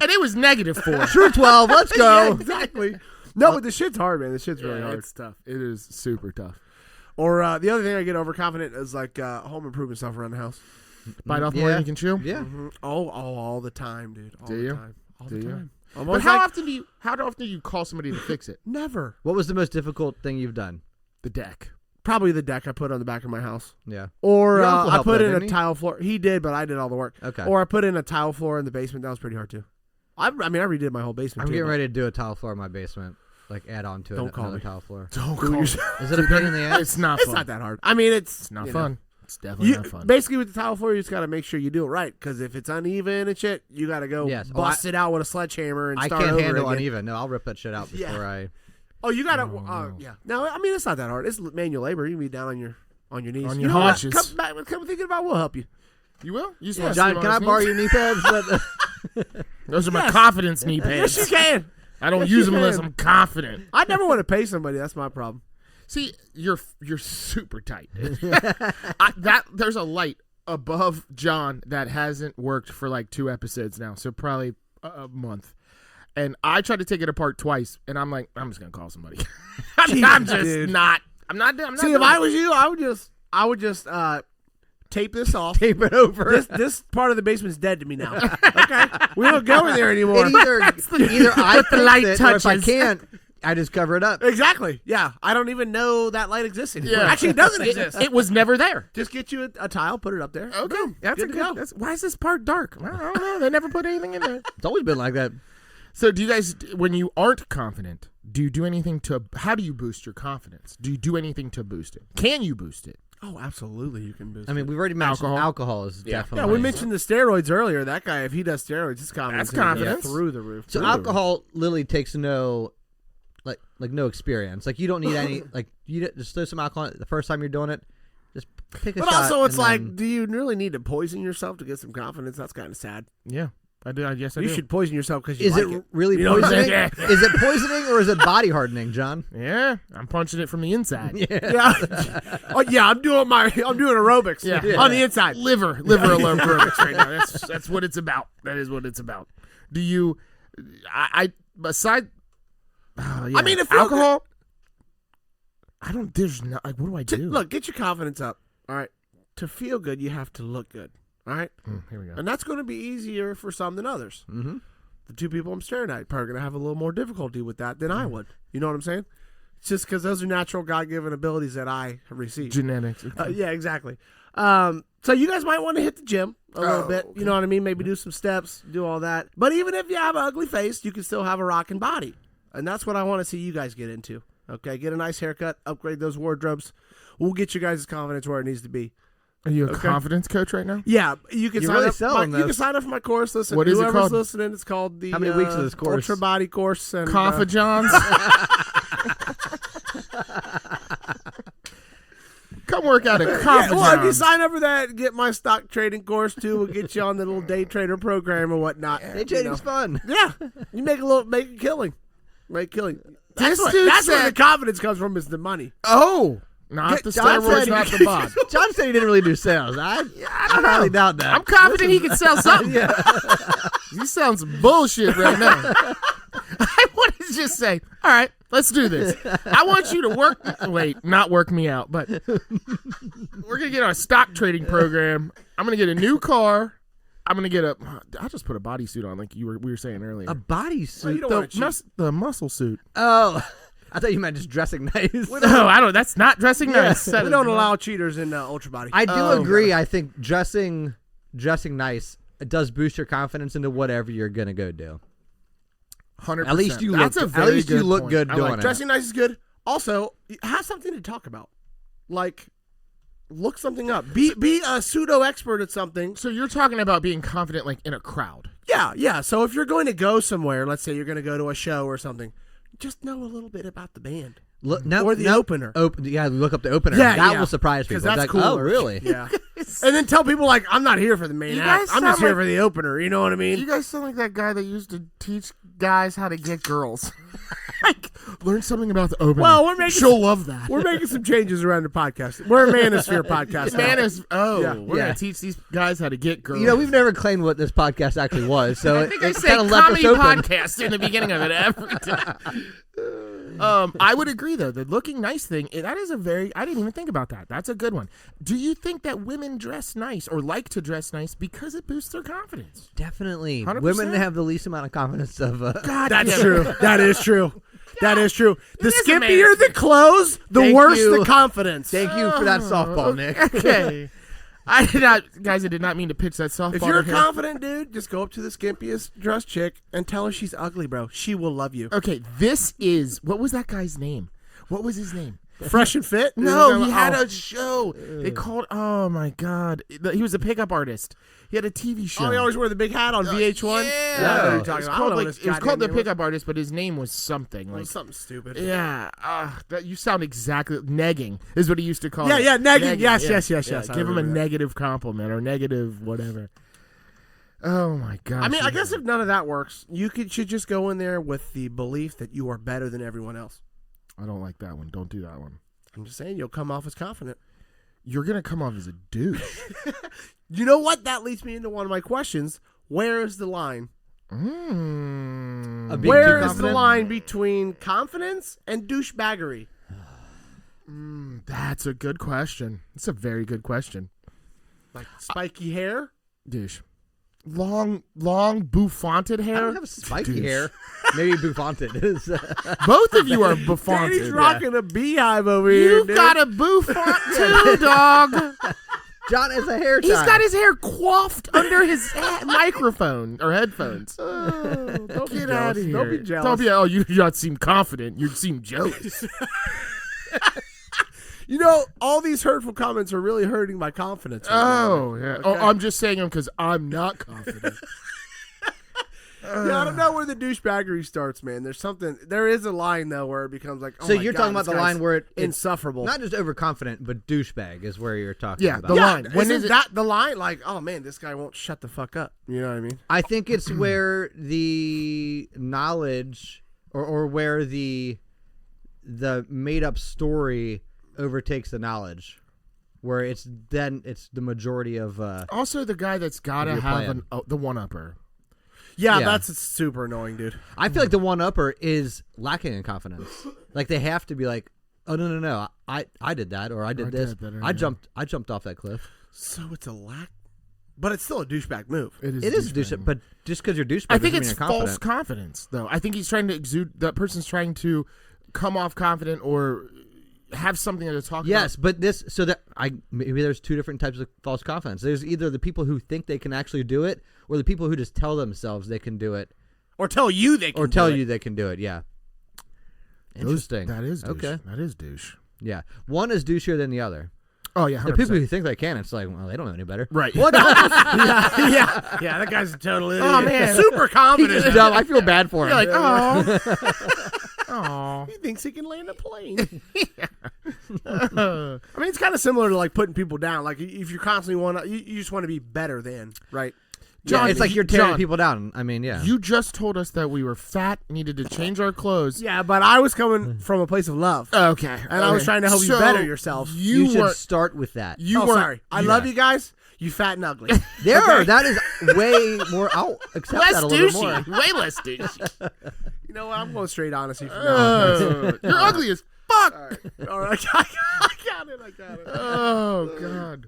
And it was -4. True 12, let's go. Yeah, exactly. No, but the shit's hard, man. The shit's really hard. It's tough. It is super tough. Or the other thing I get overconfident is like home improvement stuff around the house. Bite off more Yeah. than you can chew. Yeah. All the time, dude. All Do the you? time. All Do the you? time. But how often do you call somebody to fix it? Never. What was the most difficult thing you've done? The deck. Probably the deck I put on the back of my house. Yeah. Or Your uncle I helped put though, in a didn't he? tile floor. He did, but I did all the work. Okay. Or I put in a tile floor in the basement. That was pretty hard too. I redid my whole basement. I'm too, getting but- ready to do a tile floor in my basement. Like add on to Don't call another me. tile floor. Don't Do it call yourself. Is it a pain in the ass? It's not It's fun. not that hard. I mean, It's not fun. It's definitely not fun. Basically, with the tile floor, you just got to make sure you do it right. Because if it's uneven and shit, you got to go Yes. bust it out with a sledgehammer and I start can't over handle again. uneven. No, I'll rip that shit out Yeah. before I. Oh, you got to. Yeah. No, I mean it's not that hard. It's manual labor. You can be down on your knees. On You your know what? haunches. Come thinking about. We'll help you. You will? You just Yeah. wanna John, sleep on can I his borrow knees? your knee pads? Those are my confidence knee Yes, you pads. can. I don't Yes, use you them unless can. I'm confident. I never want to pay somebody. That's my problem. See, you're super tight. There's a light above John that hasn't worked for like 2 episodes now, so probably a month. And I tried to take it apart twice, and I'm like, I'm just gonna call somebody. I'm just dude. not. I'm not. See, if I was you, I would just tape this off. Tape it over. This part of the basement's dead to me now. Okay, we don't go in there anymore. Either I the fix light it, or if I touches. can't, I just cover it up. Exactly. Yeah, I don't even know that light exists anymore. Yeah. Actually, it doesn't exist. It was never there. Just get you a tile, put it up there. Okay, that's good a to go. good. Why is this part dark? I don't know. They never put anything in there. It's always been like that. So do you guys, when you aren't confident, do you do anything how do you boost your confidence? Do you do anything to boost it? Can you boost it? Oh, absolutely, you can boost. I mean, we've already mentioned alcohol is definitely. Yeah, we mentioned the steroids earlier. That guy, if he does steroids, his confidence That's confidence. through the roof. So alcohol literally takes no experience. Like, you don't need any. Like, you just throw some alcohol the first time you're doing it. Just pick a shot. But also, it's like, then, do you really need to poison yourself to get some confidence? That's kind of sad. Yeah, I do. I guess I You do. should poison yourself because you is like it it. really You know what I'm poisoning? saying? Is it poisoning or is it body hardening, John? Yeah, I'm punching it from the inside. Yeah. Oh yeah, I'm doing aerobics. Yeah. On the inside. Liver alone aerobics right now. That's what it's about. That is what it's about. Do you? Aside. Yeah. I mean, if alcohol. I don't. There's not. Like, what do I do? Look, get your confidence up. All right. To feel good, you have to look good. All right. Here we go. And that's going to be easier for some than others. Mm-hmm. The two people I'm staring at are going to have a little more difficulty with that than I would. You know what I'm saying? It's just because those are natural God-given abilities that I have received. Genetics. Okay. Yeah, exactly. So you guys might want to hit the gym a little bit. Okay. You know what I mean? Maybe do some steps, do all that. But even if you have an ugly face, you can still have a rocking body. And that's what I want to see you guys get into. Okay, get a nice haircut, upgrade those wardrobes. We'll get you guys' confidence where it needs to be. Are you a confidence coach right now? Yeah, you can You're sign really up. selling You can this. sign up for my course. Listen, What is it whoever's called? listening, it's called the How many weeks is this course? Ultra Body Course. And Confa-Johns. Come work out at Confa-Johns. well, if you sign up for that, get my stock trading course too. We'll get you on the little day trader program or whatnot. Day trading's fun. Yeah, you make a killing. Make a killing. This That's dude where said- the confidence comes from. Is the money. Oh, not the John steroids, said- not the bod. John said he didn't really do sales. I don't highly doubt that. I'm confident he can sell something. He sounds bullshit right now. I want to just say, all right, let's do this. I want you to not work me out, but we're going to get our stock trading program. I'm going to get a new car. I'm going to get I'll just put a bodysuit on like we were saying earlier. A bodysuit. you don't wanna cheat. The muscle suit. Oh, I thought you meant just dressing nice. No, I don't. That's not dressing nice. That We is don't not- allow cheaters in Ultra Body. I do agree. I think dressing nice, it does boost your confidence into whatever you're gonna go do. 100%. At least you That's look. a At very least you good look point. good I doing like it. Dressing nice is good. Also, have something to talk about. Like, look something up. Be a pseudo expert at something. So you're talking about being confident, like in a crowd. Yeah. So if you're going to go somewhere, let's say you're going to go to a show or something, just know a little bit about the band. Look, Or the opener. Look up the opener. Yeah, that yeah. will surprise people. 'Cause that's Like, cool. oh, really? Yeah. And then tell people like, I'm not here for the main You act. guys I'm just sound here like- for the opener. You know what I mean? You guys sound like that guy that used to teach guys how to get girls. Like, learn something about the opener. Well, we're making She'll love that. We're making some changes around the podcast. We're a manosphere podcast. now. We're Yeah. gonna teach these guys how to get girls. You know, we've never claimed what this podcast actually was, so I think I it say kind of left us comedy open. podcast in the beginning of it every time. I would agree though, the looking nice thing, that is I didn't even think about that. That's a good one. Do you think that women dress nice or like to dress nice because it boosts their confidence? Definitely, 100%. women have the least amount of confidence of. God, That's damn it. true. That is true. That is true. The is a skimpier the clothes, the Thank worse you. the confidence. Thank you for that softball, Nick. Okay. I did not mean to pitch that softball. If you're a to him. confident dude, just go up to the skimpiest dressed chick and tell her she's ugly, bro. She will love you. Okay, what was that guy's name? What was his name? Fresh and fit? No, he had a show. They called, oh my God. He was a pickup artist. He had a TV show. Oh, he always wore the big hat on VH1? Yeah. I know what you're It talking was about. I called, don't know what it his was called The goddamn name Pickup Artist, but his name was something. was. Like, Something stupid. yeah. You sound exactly, negging is what he used to call Yeah, it. yeah, negging. Yes, yeah. yes. Yeah, I give him a remember that. negative compliment or negative whatever. Oh my gosh. I mean, I guess if none of that works, you should just go in there with the belief that you are better than everyone else. I don't like that one. Don't do that one. I'm just saying, you'll come off as confident. You're going to come off as a douche. You know what? That leads me into one of my questions. Where is the line? Mm. A big Where too is the confident? line between confidence and douchebaggery? That's a good question. It's a very good question. Like spiky hair? Douche. Long, bouffanted I hair. don't have spiky Douche. hair. Maybe bouffanted is. Both of you are bouffanted. Daddy's rocking a beehive over here. You've dude. got a bouffant too, dog. John has a hair tie. He's got his hair coiffed under his microphone or headphones. Don't Get out of here. Don't be jealous. Don't be, oh, you don't seem confident. You seem jealous. You know, all these hurtful comments are really hurting my confidence. Right Oh, now. yeah. Okay? Oh, I'm just saying them because I'm not confident. Yeah, I don't know where the douchebaggery starts, man. There is a line, though, where it becomes like, oh So my you're God, talking about this the guy's line where it's insufferable. not just overconfident, but douchebag is where you're talking Yeah, about. the line. When Isn't is it? that the line? Like, oh, man, this guy won't shut the fuck up. You know what I mean? I think it's where the knowledge or where the made up story overtakes the knowledge, where it's the majority of Also, the guy that's got to Your have plan. the one-upper. Yeah, Yeah. that's super annoying, dude. I feel like the one upper is lacking in confidence. Like they have to be like, oh no, I did that, or I did this. did better, I yeah. jumped off that cliff. So it's a lack, but it's still a douchebag move. It is a douchebag, but just because you're douchebag, I think doesn't it's mean you're false confident. confidence, though. I think he's trying to exude. That person's trying to come off confident or have something to talk Yes, about. but maybe there's two different types of false confidence. There's either the people who think they can actually do it, or the people who just tell themselves they can do it, Or tell you they can or tell do it. you they can do it. Yeah. Interesting. That is douche. Okay. That is douche. Yeah. One is douchier than the other. Oh yeah, The 100%. people who think they can, it's like, well, they don't know any better. Right. What? yeah, that guy's a total idiot. Oh, man. Super confident. He's dumb. I feel bad for him. You're like, oh, oh. He thinks he can land a plane. I mean, it's kind of similar to like putting people down. Like if you constantly you just want to be better than, right? Yeah, John, it's like you're tearing John, people down. I mean, yeah. You just told us that we were fat, needed to change our clothes. Yeah, but I was coming from a place of love, Okay. and I was trying to help you So better yourself. You should weren't- start with that. You oh, weren't. sorry. I love you guys. You fat and ugly. There, that is way more. I'll accept Less that a little bit more. douchey. Way less douchey. You know what? I'm going straight honesty from now on. You're ugly as fuck. All right, I got it. Oh god.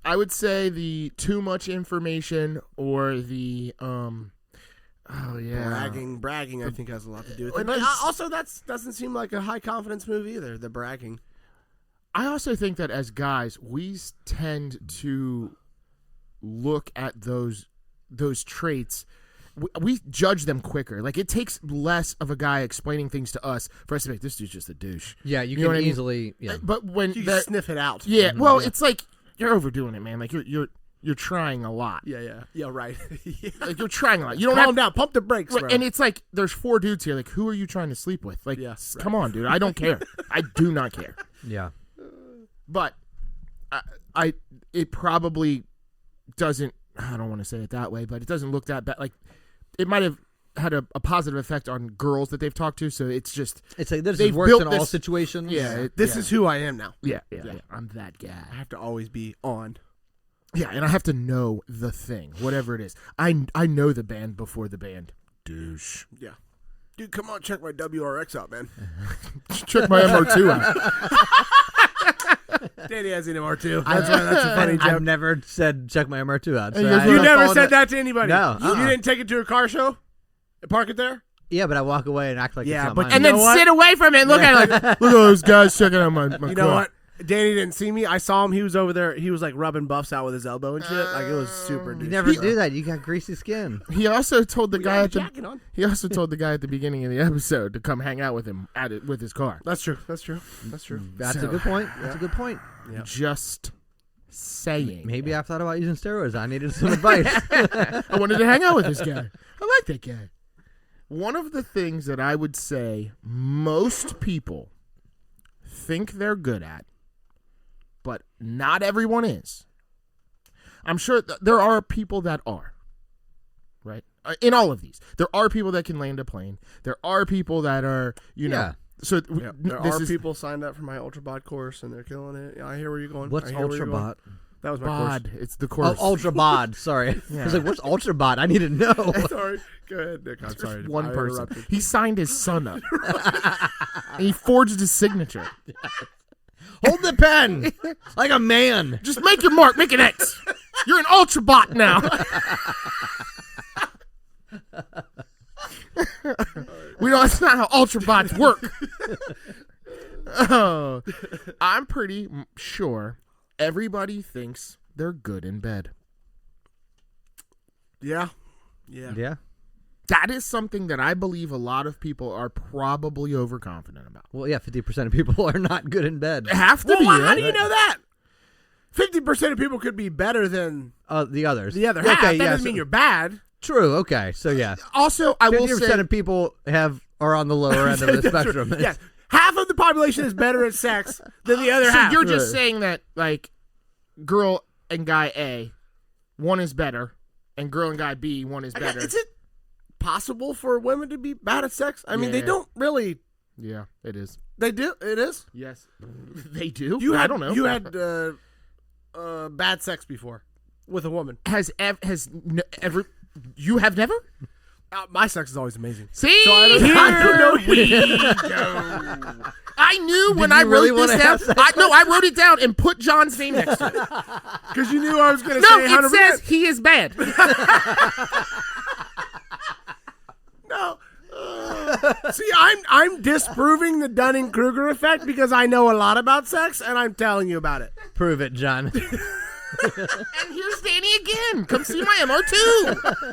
I would say the too much information or the oh yeah. Bragging, I think has a lot to do with It it. But is- also, that doesn't seem like a high confidence move either. The bragging. I also think that as guys, we tend to look at those traits. We judge them quicker. Like it takes less of a guy explaining things to us for us to be like, this dude's just a douche. Yeah, you know can what I mean? easily. Yeah. But when You that, sniff it out. yeah, well, it's like you're overdoing it, man. Like you're trying a lot. Yeah, right. Yeah. Like you're trying a lot. You don't Calm have down. Pump the brakes, Right, bro. and it's like there's 4 dudes here. Like, who are you trying to sleep with? Like, Yeah, come on, dude. I don't care. I do not care. Yeah. But it probably doesn't. I don't want to say it that way, but it doesn't look that bad. Like, it might have had a positive effect on girls that they've talked to. So it's just, It's like this They've works built in all this- situations. This is who I am now. yeah. I'm that guy. I have to always be on. Yeah, and I have to know the thing, whatever it is. I know the band before the band. Douche. Yeah. Dude, come on, check my WRX out, man. Check my MR2 out. Danny has an MR2. That's a funny joke. I've never said check my MR2 out. So Hey, you guys I- were You not never following said that to anybody. No, You didn't take it to a car show? Park it there? yeah, but I walk away and act like Yeah, it's not but mine. And You then know what? sit away from it and look at it like, look at those guys checking out my You know car. what? Danny didn't see me. I saw him. He was over there. He was like rubbing Buffs out with his elbow and shit. Like it was super. you douchey, never bro. do that. You got greasy skin. He also told the We guy got at the the jacket on. he also told the guy at the beginning of the episode to come hang out with him with his car. That's true. That's true. That's So- a good point. That's a good point. Yeah. Just saying. Maybe I've thought about using steroids. I needed some advice. I wanted to hang out with this guy. I like that guy. One of the things that I would say most people think they're good at, but not everyone is. I'm sure there are people that are, right? In all of these. There are people that can land a plane. There are people that are, you know. Yeah. So Yeah. There this are is people signed up for my ultrabot course and they're killing it. I hear where you're going. What's I hear where you're going. ultrabot? That was my bod. It's the Oh, course. ultrabot. Sorry. I was like, what's ultrabot? I need to know. course. Sorry. Go ahead, Nick. I'm sorry. One I person. interrupted. He signed his son up. And he forged his signature. Hold the pen like a man. Just make your mark. Make an X. You're an ultrabot now. We don't. That's not how ultrabots work. Oh, I'm pretty sure everybody thinks they're good in bed. Yeah. That is something that I believe a lot of people are probably overconfident about. Well, yeah, 50% of people are not good in bed. Have to be. How do you know that? 50% of people could be better than The others. the other half. Okay, That yeah, doesn't mean you're bad. True. Okay. So yeah, Also, I will 50% say, of people are on the lower end of the spectrum. Yeah. Half of the population is better at sex than the other so half. you're just saying that, like, girl and guy A, one is better, and girl and guy B, one is better. Is it possible for women to be bad at sex? I mean, they Yeah. don't really. Yeah, it is. They do. It is. Yes, they do. I don't know. You had bad sex before with a woman. You have never? My sex is always amazing. See, So I don't here know. we go. I knew when you I really wrote wanna this down. have sex I wrote it down and put John's name next to it. Because you knew I was going to No, say 100%. it says he is bad. No. See, I'm disproving the Dunning-Kruger effect because I know a lot about sex and I'm telling you about it. Prove it, John. And here's Danny again. Come see my MR2.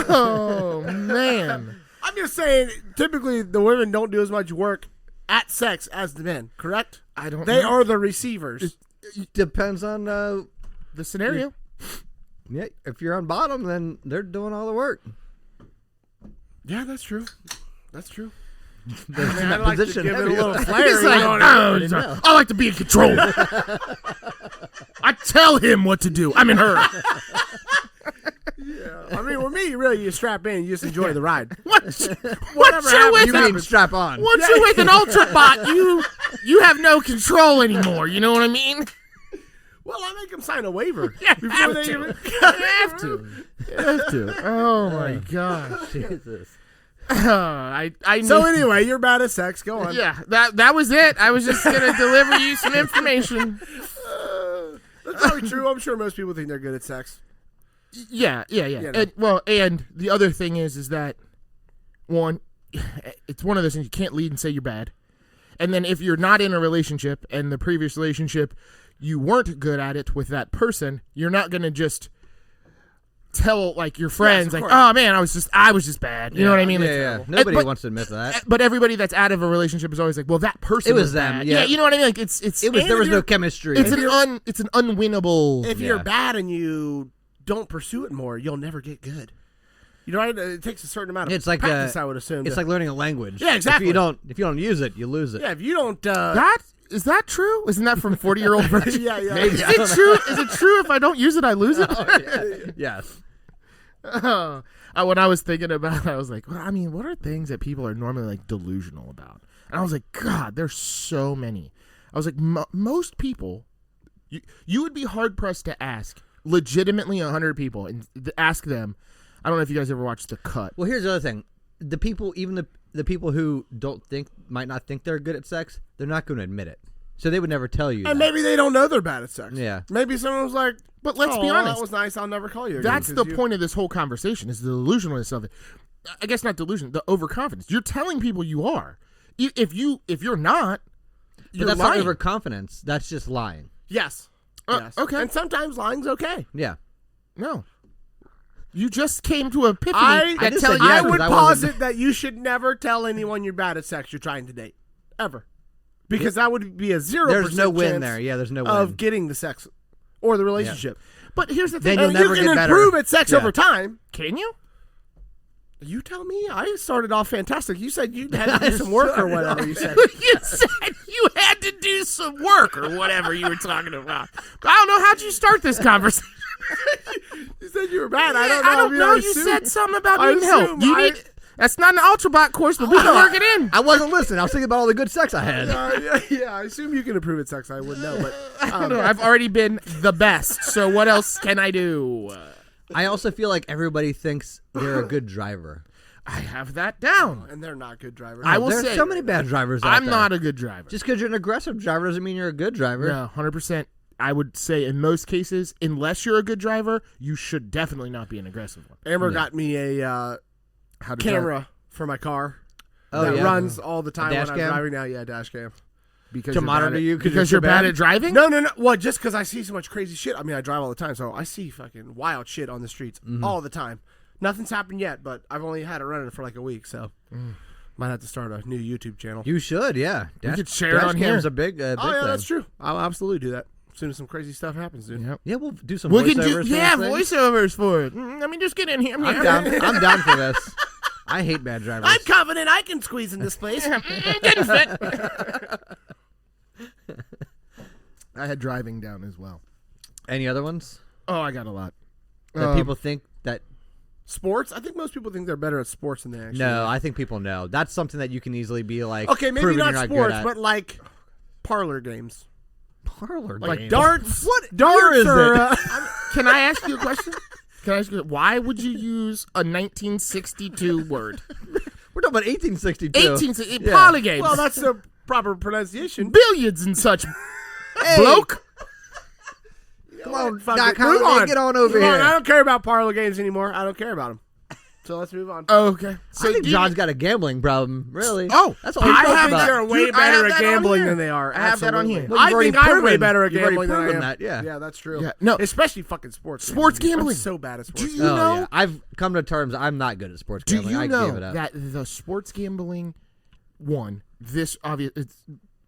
Oh, man. I'm just saying, typically the women don't do as much work at sex as the men, correct? I don't They know. are the receivers. Depends on The scenario. yeah. If you're on bottom, then they're doing all the work. Yeah, that's true. That's true. They're in I'd that like to position give it a heavier. little flair. He's you like, know what "Oh, I like to be in control. I tell him what to do. I'm in her. I mean, with me, really, you strap in, you just enjoy the ride. What's Whatever you happens, with? You mean strap on? Once you're with an Ultrabot, you have no control anymore. You know what I mean? Well, I make them sign a waiver. You before have they to. even- You have to. You have to. Oh my gosh. Jesus. I knew. So anyway, you're bad at sex. Go on. Yeah, that was it. I was just gonna deliver you some information. That's probably true. I'm sure most people think they're good at sex. Yeah. know. And the other thing is that one, it's one of those things you can't lead and say you're bad. And then if you're not in a relationship and the previous relationship you weren't good at it with that person, you're not gonna just tell like your friends of like, course. oh man, I was just bad. You know what I mean? Yeah, Like, yeah. Nobody but- wants to admit that. But everybody that's out of a relationship is always like, well, that person It was them, bad. yeah. You know what I mean? Like it's It was there was no you're- chemistry. it's an unwinnable. If Yeah. you're bad and you don't pursue it more, you'll never get good. You know, right? It takes a certain amount of It's like practice, I would assume. It's like learning a language. Yeah, exactly. If you don't use it, you lose it. yeah, if you don't. Is that true? Isn't that from 40-year-old version? yeah. Maybe. Is it true? Is it true if I don't use it, I lose it? Yes. When I was thinking about it, I was like, well, I mean, what are things that people are normally like delusional about? And I was like, God, there's so many. I was like, most people, you would be hard pressed to ask legitimately 100 people and ask them. I don't know if you guys ever watched The Cut. Well, here's the other thing: the people, even the people who might not think they're good at sex, they're not going to admit it. So they would never tell you. And that. maybe they don't know they're bad at sex. Yeah. Maybe someone was like, But let's be honest. that was nice. I'll never call you again. That's the point of this whole conversation is the delusionalness of it. I guess not delusion, the overconfidence. You're telling people you are. If you're not, But you're that's lying. not overconfidence. That's just lying. Yes. Yes. Okay. And sometimes lying's okay. Yeah. No. You just came to an epiphany I that just tell said you. yes. I would I posit that you should never tell anyone you're bad at sex you're trying to date. Ever. Because that would be a 0% There's no win chance there. Yeah, there's no win. of getting the sex or the relationship. But here's the Then thing. you'll And never you can get better. improve at sex Yeah. over time. Can you? You tell me. I started off fantastic. You said you had to do some work or whatever you said. You said you had to do some work or whatever you were talking about. But I don't know. How'd you start this conversation? You said you were bad. I don't know. I don't mean, know. I You assume- said something about I needing help. assume You I- need. That's not an Ultrabot course, but we can work it in. I wasn't listening. I was thinking about all the good sex I had. yeah, I assume you can improve at sex. I wouldn't know, but I don't know. I've already been the best. So what else can I do? I also feel like everybody thinks they're a good driver. I have that down. and they're not good drivers. I will There's say so many bad drivers out I'm there. not a good driver. Just because you're an aggressive driver doesn't mean you're a good driver. No, 100%. I would say in most cases, unless you're a good driver, you should definitely not be an aggressive one. Amber got me a How to camera for my car Oh, that yeah. runs all the time when dash I'm cam? driving now. Yeah, dash cam. Because to you're monitor bad at- you because you're bad at driving? No. Well, just because I see so much crazy shit. I mean, I drive all the time, so I see fucking wild shit on the streets all the time. Nothing's happened yet, but I've only had it running for like a week, so might have to start a new YouTube channel. You should, yeah. We could share it on here. Dash cam's a big Oh yeah, thing. that's true. I'll absolutely do that as soon as some crazy stuff happens, dude. Yep. Yeah, we'll do some We voiceovers. can do for this thing. voiceovers for it. Let me just get in here. I'm down. I'm down for this. I hate bad drivers. I'm confident I can squeeze in this place. Didn't fit. I had driving down as well. Any other ones Oh, I got a lot. that people think that? Sports? I think most people think they're better at sports than they actually No, are. I think people know. That's something that you can easily be like. Okay, maybe proving not you're good sports, at. but like parlor games. parlor Like games. Darts. What Darts year is or, it? Can I ask you a question? Can I ask you, why would you use a 1962 word? We're talking about 1862. 1860 Yeah. parlor games. Well, that's the proper pronunciation. billiards and such. Hey, Bloke. come on, Fuck Doc it. Move Holliday, on. get on over Move here. on. I don't care about parlor games anymore. I don't care about them. So let's move on. Okay. So I think do you- John's got a gambling problem. Really? Oh, that's all he's I talking think about. they're way Dude, I have better at that on gambling here. than they are. I have that on Absolutely. here. Well, you've I already think I'm way proven- better at you've already gambling than I proven am. that, yeah. Yeah, that's true. Yeah, no. Especially fucking sports. Sports gambling. I'm so bad at sports. Do you Oh, know? yeah. I've come to terms. I'm not good at sports Do gambling. you I know gave it up. that the sports gambling this obvious?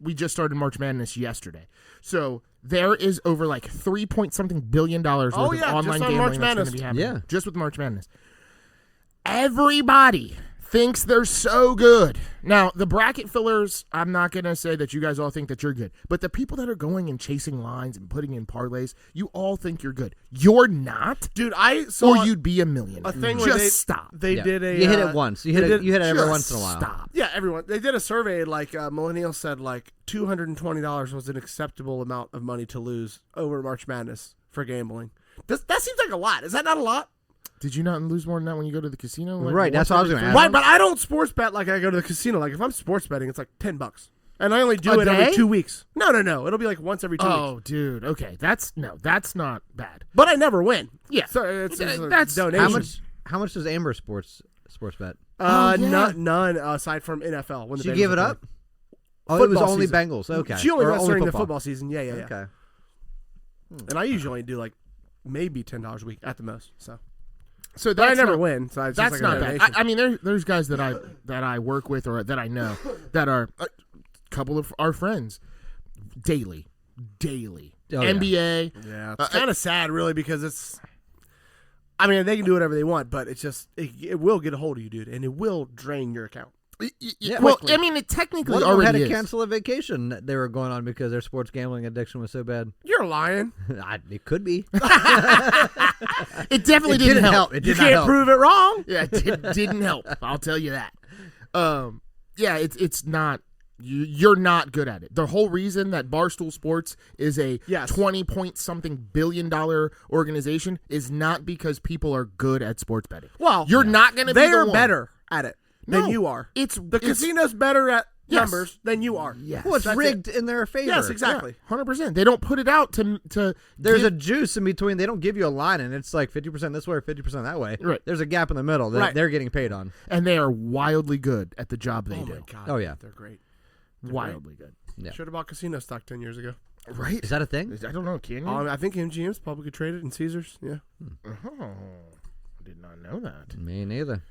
We just started March Madness yesterday, so there is over like $3 billion worth Oh, of yeah, online just on gambling March that's going Madness. to be happening. Yeah. Just with March Madness. Everybody thinks they're so good. Now, the bracket fillers, I'm not going to say that you guys all think that you're good, but the people that are going and chasing lines and putting in parlays, you all think you're good. You're not, Dude, I saw or you'd be a millionaire. a thing where Just they stop. They Yeah. did a. You hit it once. You hit they it. did- You hit it every Just once in a while. Stop. Yeah, everyone. They did a survey. Like millennials said, like $220 was an acceptable amount of money to lose over March Madness for gambling. That seems like a lot. Is that not a lot? Did you not lose more than that when you go to the casino? Like, Right, that's once what I was every gonna three ask. Right, but I don't sports bet like I go to the casino. Like if I'm sports betting, it's like $10, and I only do A it every day? 2 weeks. No. It'll be like once every 2 weeks. Oh, dude. Okay, that's not bad. But I never win. Yeah, So it's a that's donation. How much does Amber sports bet? Oh, yeah. None aside from NFL. When the She Bengals gave it were up. playing. Oh, it was Football only season. Bengals. Okay, She only Or bets during the football. football season. Yeah. Okay. And I usually do like maybe $10 a week at the most. So So but I that's never not, win. So it's That's just like not a bad. donation. I mean, there's guys that I work with or that I know that are a couple of our friends daily. Oh, yeah. NBA. Yeah, it's kind of sad, really, because it's. I mean, they can do whatever they want, but it's just it will get a hold of you, dude, and it will drain your account. Yeah. Well, quickly. I mean, it technically One of them had already to is. cancel a vacation that they were going on because their sports gambling addiction was so bad. You're lying. It could be. It definitely It didn't help. It You did not can't help. prove it wrong. Yeah, it didn't help. I'll tell you that. Yeah, it's not. You're not good at it. The whole reason that Barstool Sports is a Yes. 20-point-something billion-dollar organization is not because people are good at sports betting. Well, You're not going to be they the are one. better at it than No, you are. The Casino's better at Yes. numbers than you are. Yes. Well, it's That's rigged in their favor. Yes, exactly. 100%. They don't put it out to There's give- a juice in between. They don't give you a line, and it's like 50% this way or 50% that way. Right. There's a gap in the middle that Right. they're getting paid on. and they are wildly good at the job they Oh do. my god. Oh, yeah. they're great. Wildly good. Yeah. Should have bought casino stock 10 years ago. Right? Is that a thing? I don't know. Can you? I think MGM's publicly traded and Caesars. Yeah. Oh, I did not know that. Me neither.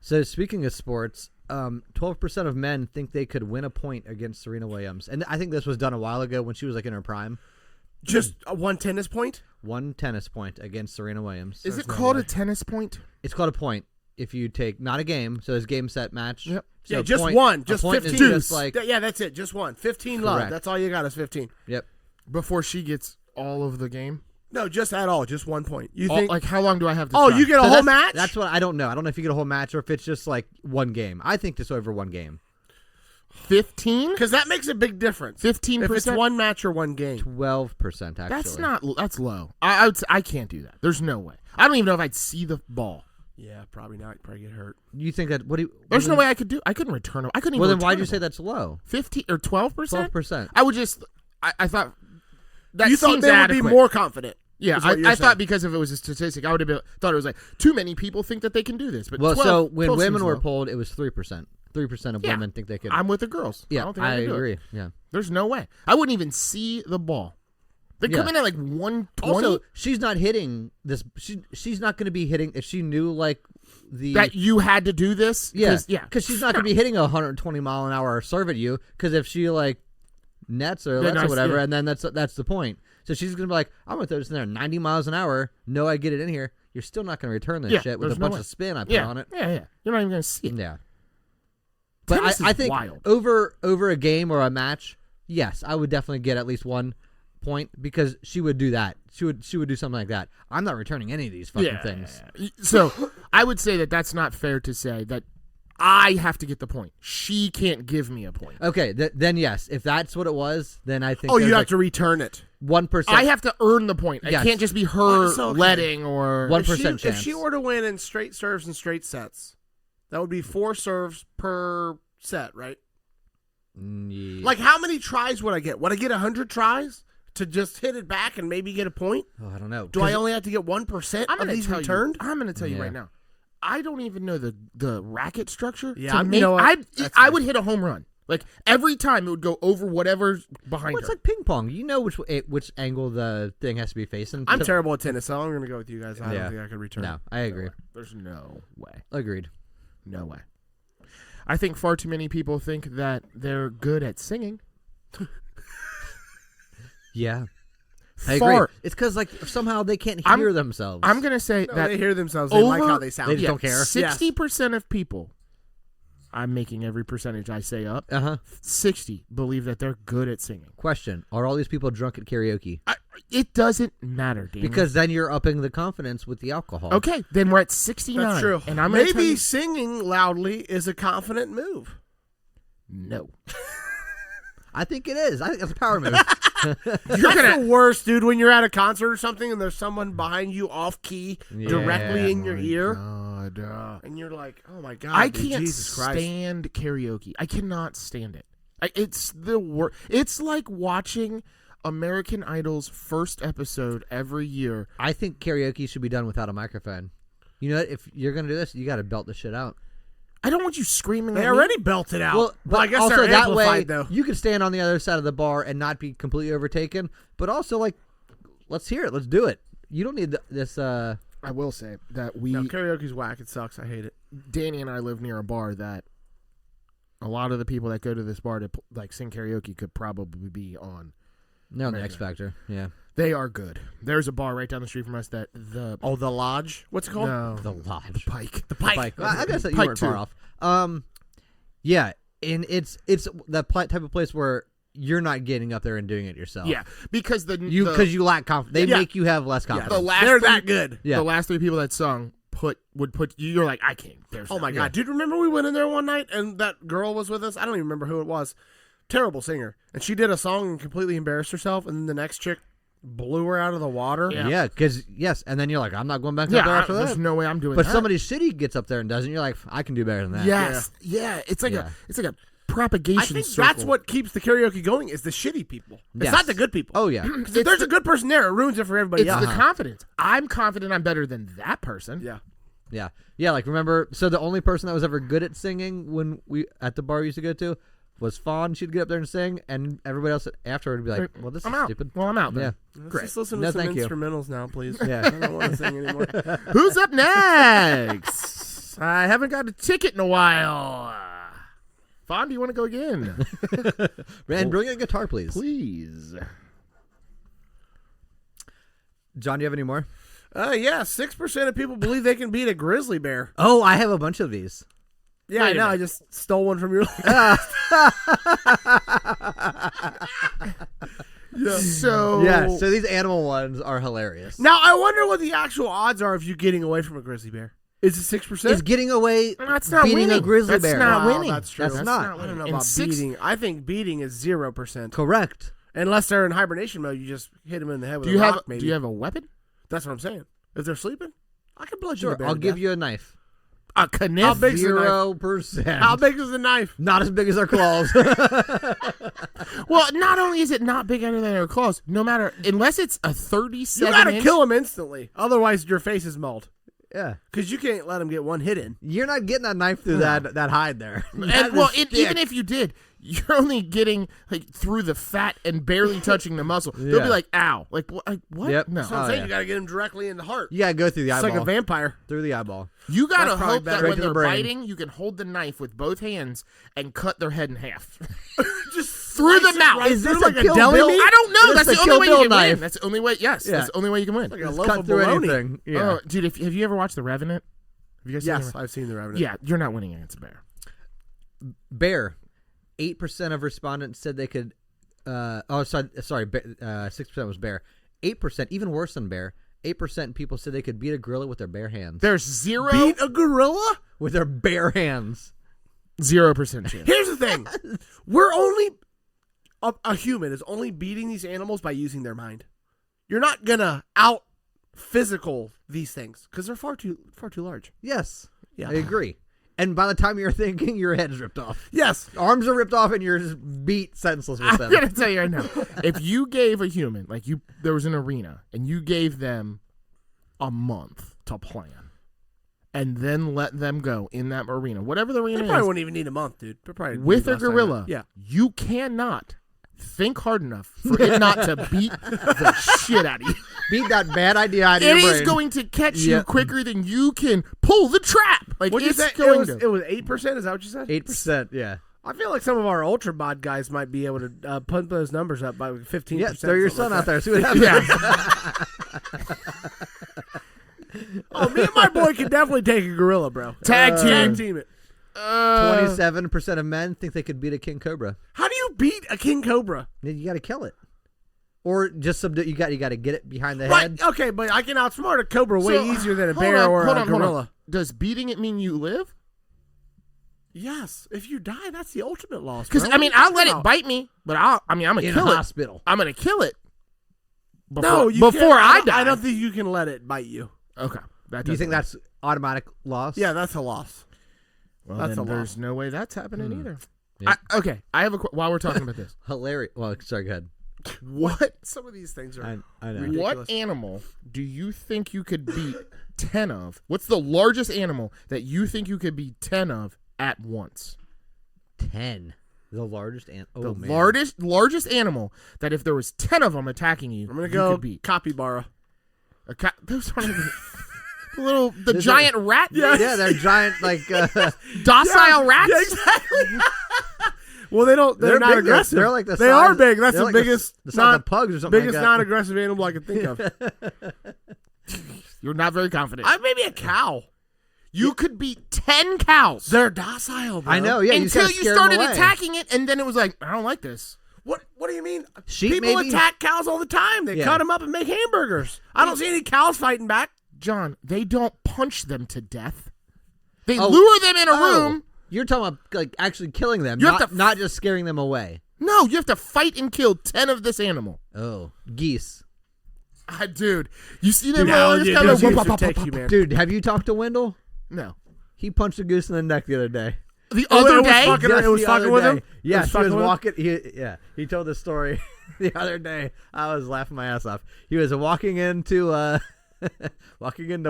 So speaking of sports, 12% of men think they could win a point against Serena Williams, and I think this was done a while ago when she was like in her prime. Just one tennis point. One tennis point against Serena Williams. Is it called a tennis point? It's called a point if you take not a game. So there's game set match. Yep. So Yeah, a just point- one. a Just point is 15. just like Yeah, that's it. Just one. 15 love. Correct. That's all you got is 15. yep. Before she gets all of the game? No, just at all. Just 1 point. You think? Like, how long do I have to Oh, try? you get a So whole that's- match? That's what I don't know. I don't know if you get a whole match or if it's just like one game. I think it's over one game. 15? Because that makes a big difference. 15%? If it's one match or one game. 12% actually. That's low. I can't do that. There's no way. I don't even know if I'd see the ball. Yeah, probably not. You'd probably get hurt. You think that? What do you? There's no way I could do. I couldn't return it. I couldn't even. Well, then return why'd you a say ball. that's low? 15 or 12%? 12%. I would just. I thought. That You thought seems they adequate. would be more confident. Yeah, is what you're I thought saying. because if it was a statistic, I would have thought it was like too many people think that they can do this. But Well, 12, so when 12 women seems were low. polled, it was 3%. 3% of women think they could. I'm with the girls. I Yeah, don't think I can do agree. it. Yeah. There's no way. I wouldn't even see the ball. They come in at like 120. Also, she's not hitting this. She's not going to be hitting if she knew like that you had to do this. Yeah, yeah. Because she's not going to be hitting a 120 mile an hour serve at you. Because if she like nets or lets or whatever, and then that's the point. So she's going to be like, I'm going to throw this in there 90 miles an hour. No, I get it in here. You're still not going to return this shit with a bunch of spin I put on it. Yeah. You're not even going to see it. Yeah. But I think wild. over a game or a match, yes, I would definitely get at least 1 point because she would do that. She would do something like that. I'm not returning any of these fucking things. So I would say that that's not fair to say that I have to get the point. She can't give me a point. Okay, then yes. If that's what it was, then I think. Oh, you have to return it. 1%. I have to earn the point. Yes. It can't just be her okay. letting or 1% chance. If she were to win in straight serves and straight sets, that would be 4 serves per set, right? Yeah. Like, how many tries would I get? Would I get 100 tries to just hit it back and maybe get a point? Oh, I don't know. Do I only have to get 1% of these returned? I'm going to tell you right now. I don't even know the racket structure. Yeah, you know what? I would hit a home run. Like, every time it would go over whatever's behind Well, it's her. like ping pong. You know which angle the thing has to be facing. I'm terrible at tennis, so I'm going to go with you guys. I Yeah. don't think I could return. No, I agree. There's no way. Agreed. No way. I think far too many people think that they're good at singing. Yeah. I agree. It's because like somehow they can't hear themselves. I'm going to say that they hear themselves. They like how they sound. They just don't care. 60% of people, I'm making every percentage I say up, 60 believe that they're good at singing. Question: are all these people drunk at karaoke? It doesn't matter, Daniel. Because then you're upping the confidence with the alcohol. Okay, then we're at 69. That's true. And I'm gonna tell maybe you, singing loudly is a confident move. no. I think it is. I think that's a power move. That's the worst, dude, when you're at a concert or something and there's someone behind you off key directly in your ear. God, and you're like, oh my God, I dude, can't Jesus Christ. stand karaoke. I cannot stand it. It's the worst. It's like watching American Idol's first episode every year. I think karaoke should be done without a microphone. You know what? If you're going to do this, you got to belt the shit out. I don't want you screaming They at me. already belted out. Well, but I guess also they're that way, amplified, though. you could stand on the other side of the bar and not be completely overtaken. But also, like, let's hear it. Let's do it. You don't need this. I will say that No, karaoke's whack. It sucks. I hate it. Danny and I live near a bar that a lot of the people that go to this bar to like sing karaoke could probably be on. No, the X Factor. Yeah. They are good. There's a bar right down the street from us that the the Lodge. What's it called? no, The Lodge. Pike. The Pike. Well, I guess that you Pike weren't far off. Yeah, and it's the type of place where you're not getting up there and doing it yourself. Yeah, because you lack confidence. They make you have less confidence. the last They're three- that good. Yeah. The last 3 people that sung would put you're like I can't. There's Oh my no- God, dude! Remember we went in there one night and that girl was with us. I don't even remember who it was. Terrible singer, and she did a song and completely embarrassed herself. And then the next chick blew her out of the water. Yeah, because and then you're like, I'm not going back up there after there's that. no way I'm doing But that. somebody shitty gets up there and does it, and you're like, I can do better than that. Yes, yeah. It's like a propagation. I think circle. that's what keeps the karaoke going is the shitty people. It's Yes. not the good people. Oh yeah. 'Cause if there's a good person there, it ruins it for everybody It's else. the confidence. I'm confident I'm better than that person. Yeah. Yeah. Like remember, so the only person that was ever good at singing when we at the bar we used to go to was Fawn. She'd get up there and sing, and everybody else afterward would be like, "Well, this I'm is out. stupid." Well, I'm out. Yeah. Then. Let's Great. just listen No, to some thank you. instrumentals now, please. Yeah. I don't want to sing anymore. Who's up next? I haven't got a ticket in a while. Fawn, do you want to go again? And bring a guitar, please. Please. John, do you have any more? 6% of people believe they can beat a grizzly bear. Oh, I have a bunch of these. Yeah, Wait I a know. minute. I just stole one from your So So these animal ones are hilarious. Now, I wonder what the actual odds are of you getting away from a grizzly bear. Is it 6%? Is getting away that's not beating winning. a grizzly That's bear? not Wow, winning. that's true. That's not. I don't know And about beating. I think beating is 0%. Correct. Unless they're in hibernation mode, you just hit them in the head with Do you a have? rock, maybe. Do you have a weapon? That's what I'm saying. If they're sleeping, I can bludgeon Sure, the bear I'll to give death. you a knife. A kniff? How big's the knife? 0%. How big is the knife? Not as big as their claws. Well, not only is it not big under their claws, no matter unless it's a 37 You gotta inch, kill him instantly. Otherwise, your face is mauled. Yeah. Because you can't let them get one hit in. You're not getting that knife through that hide there. And well, even if you did, you're only getting like through the fat and barely touching the muscle. They'll be like, "Ow!" Like what? Yep. No. So I'm saying you got to get them directly in the heart. You gotta go through the It's eyeball. like a vampire. Through the eyeball. You gotta That's probably hope that better. when Right to the they're brain. biting, you can hold the knife with both hands and cut their head in half. Just Through the slice it mouth. right Is this through a like Kill deli Bill? meat? I don't know. That's That's the the only way Kill you Bill can win. knife. That's the only way. Yes, Yeah. that's the only way you can win. Like a Just loaf cut of through bologna. anything. Yeah. Dude, have you ever watched The Revenant? Have you guys seen Yes, The I've seen The Revenant. Yeah, you're not winning against a bear. Bear. 8% of respondents said they could. 6% was bear. 8%, even worse than bear. 8% people said they could beat a gorilla with their bare hands. There's 0% Beat a gorilla? With their bare hands. chance. Here's the thing. We're only... A human is only beating these animals by using their mind. You're not going to out-physical these things because they're far too large. Yes. Yeah. I agree. And by the time you're thinking, your head's ripped off. Yes. Arms are ripped off and you're just beat senseless with I'm them. gonna tell you right now, if you gave a human, there was an arena, and you gave them a month to plan, and then let them go in that arena, whatever the arena They probably is, wouldn't even need a month, dude. They're probably with a less than gorilla, that. Yeah. you cannot think hard enough for it not to beat the shit out of you. Beat that bad idea out of It your is brain. going to catch Yeah. you quicker than you can pull the trap. Like, What'd you it's say? going It was 8%? Is that what you said? 8%, yeah. I feel like some of our ultra mod guys might be able to pump those numbers up by 15%. Yeah, throw your son something like out that. there. See what happens. Yeah. Oh, me and my boy can definitely take a gorilla, bro. Tag team. Tag team it. 27% of men think they could beat a king cobra. How do you beat a king cobra? You got to kill it, or just subdue. You got to get it behind the Right, head. okay, but I can outsmart a cobra way So, easier than a hold bear on, or hold a on, hold on. gorilla. Does beating it mean you live? Yes, if you die, that's the ultimate loss. Because bro. I mean, What are I'll you let talking it bite me, but I'm gonna In kill a it. hospital. I'm gonna kill it. Before, No, you before can't. I die. I don't think you can let it bite you. Okay. That Do you doesn't think that's automatic loss? Yeah, that's a loss. Well, that's then a there's loss. no way that's happening either. Yeah. Okay, I have a while we're talking about this. hilarious. Well, sorry, go ahead. What Some of these things are. I know. Ridiculous. what animal do you think you could beat 10 of? What's the largest animal that you think you could beat 10 of at once? 10. The largest ant. Oh, The man. largest animal that if there was 10 of them attacking you, I'm gonna you go could beat. capybara. Those aren't even the Those giant rat, Yeah, they're giant, like. docile rats. Yeah, exactly. Well, they don't. They're not bigger. aggressive. They're like the They size- are big. That's they're the like biggest. the size of pugs or something Biggest like that. non-aggressive animal I can think of. You're not very confident. Maybe a cow. You could beat 10 cows. They're docile, bro. I know, yeah. Until just you gotta scare 'em started away. attacking it, and then it was like, I don't like this. What do you mean? Sheep, People maybe? attack cows all the time. They Yeah. cut them up and make hamburgers. I don't see any cows fighting back. John, they don't punch them to death. They Oh. lure them in a Oh, room. You're talking about like actually killing them, You have not, to- not just scaring them away. No, you have to fight and kill 10 of this animal. Oh, geese. Dude, you see them Dude, how all just you kind of do would take you, man. Dude, have you talked to Wendell? No. He punched a goose in the neck the other day. The Oh, other it was day, fucking- Just it was the fucking other with day. him? It Yes, was he was fucking with him? walking. He told the story the other day. I was laughing my ass off. He was walking into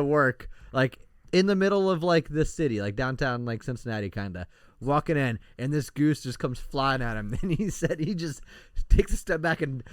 work, like in the middle of like this city, like downtown, like Cincinnati, kind of walking in, and this goose just comes flying at him. Then he said he just takes a step back and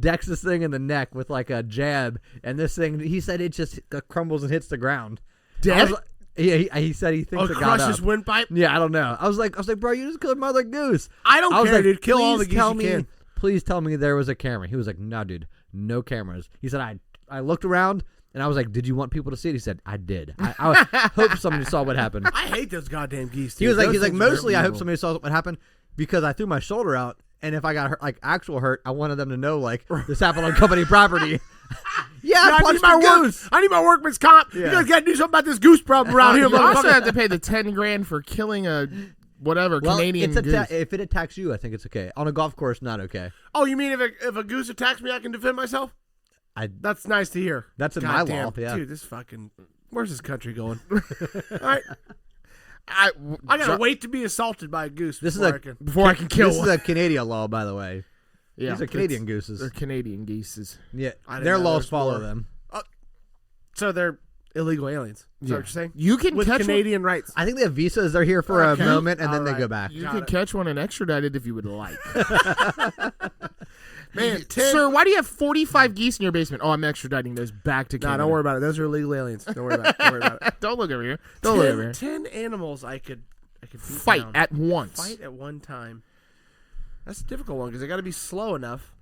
decks this thing in the neck with like a jab, and this thing, he said it just crumbles and hits the ground. Dead? Yeah, he said he thinks it got Crush up. his windpipe. Yeah, I don't know. I was like, bro, you just killed Mother Goose. I don't was care, like, dude. Kill all the "Please geese tell you me, can." Please tell me there was a camera. He was like, no, dude, no cameras. He said, I looked around and I was like, did you want people to see it? He said, I did. I hope somebody saw what happened. I hate those goddamn geese. He was dude. like, Those things are mostly I hope evil. somebody saw what happened because I threw my shoulder out, and if I got hurt, like actual hurt, I wanted them to know like this happened on company property. Yeah, I I need punched my a work. goose. I need my workman's comp. You Yeah. guys got to do something about this goose problem around here, you also motherfucker. have to pay the 10 grand for killing a whatever Well, Canadian it's goose. if it attacks you, I think it's okay. On a golf course, not okay. Oh, you mean if a goose attacks me, I can defend myself? That's nice to hear. That's in my Goddamn. law, yeah. Dude, this fucking. Where's this country going? All right, I I gotta wait to be assaulted by a goose This is before a- I can. before I can kill This is one. a Canadian law, by the way. Yeah, These are Canadian They're gooses. Canadian geeses. Yeah, I didn't their know laws there's follow more. them. So they're illegal aliens. Is that what you're saying? You can With catch Canadian rights. I think they have visas. They're here for Okay. a moment and then All they right. go back. You Got could it. catch one and extradite it if you would like. Man, Sir, why do you have 45 geese in your basement? Oh, I'm extraditing those back to Nah, Canada. don't worry about it. Those are illegal aliens. Don't worry about it. Don't worry about it. Don't look over here. Don't look over here. 10 animals I could beat Fight down. at once. Fight at one time. That's a difficult one because they got to be slow enough.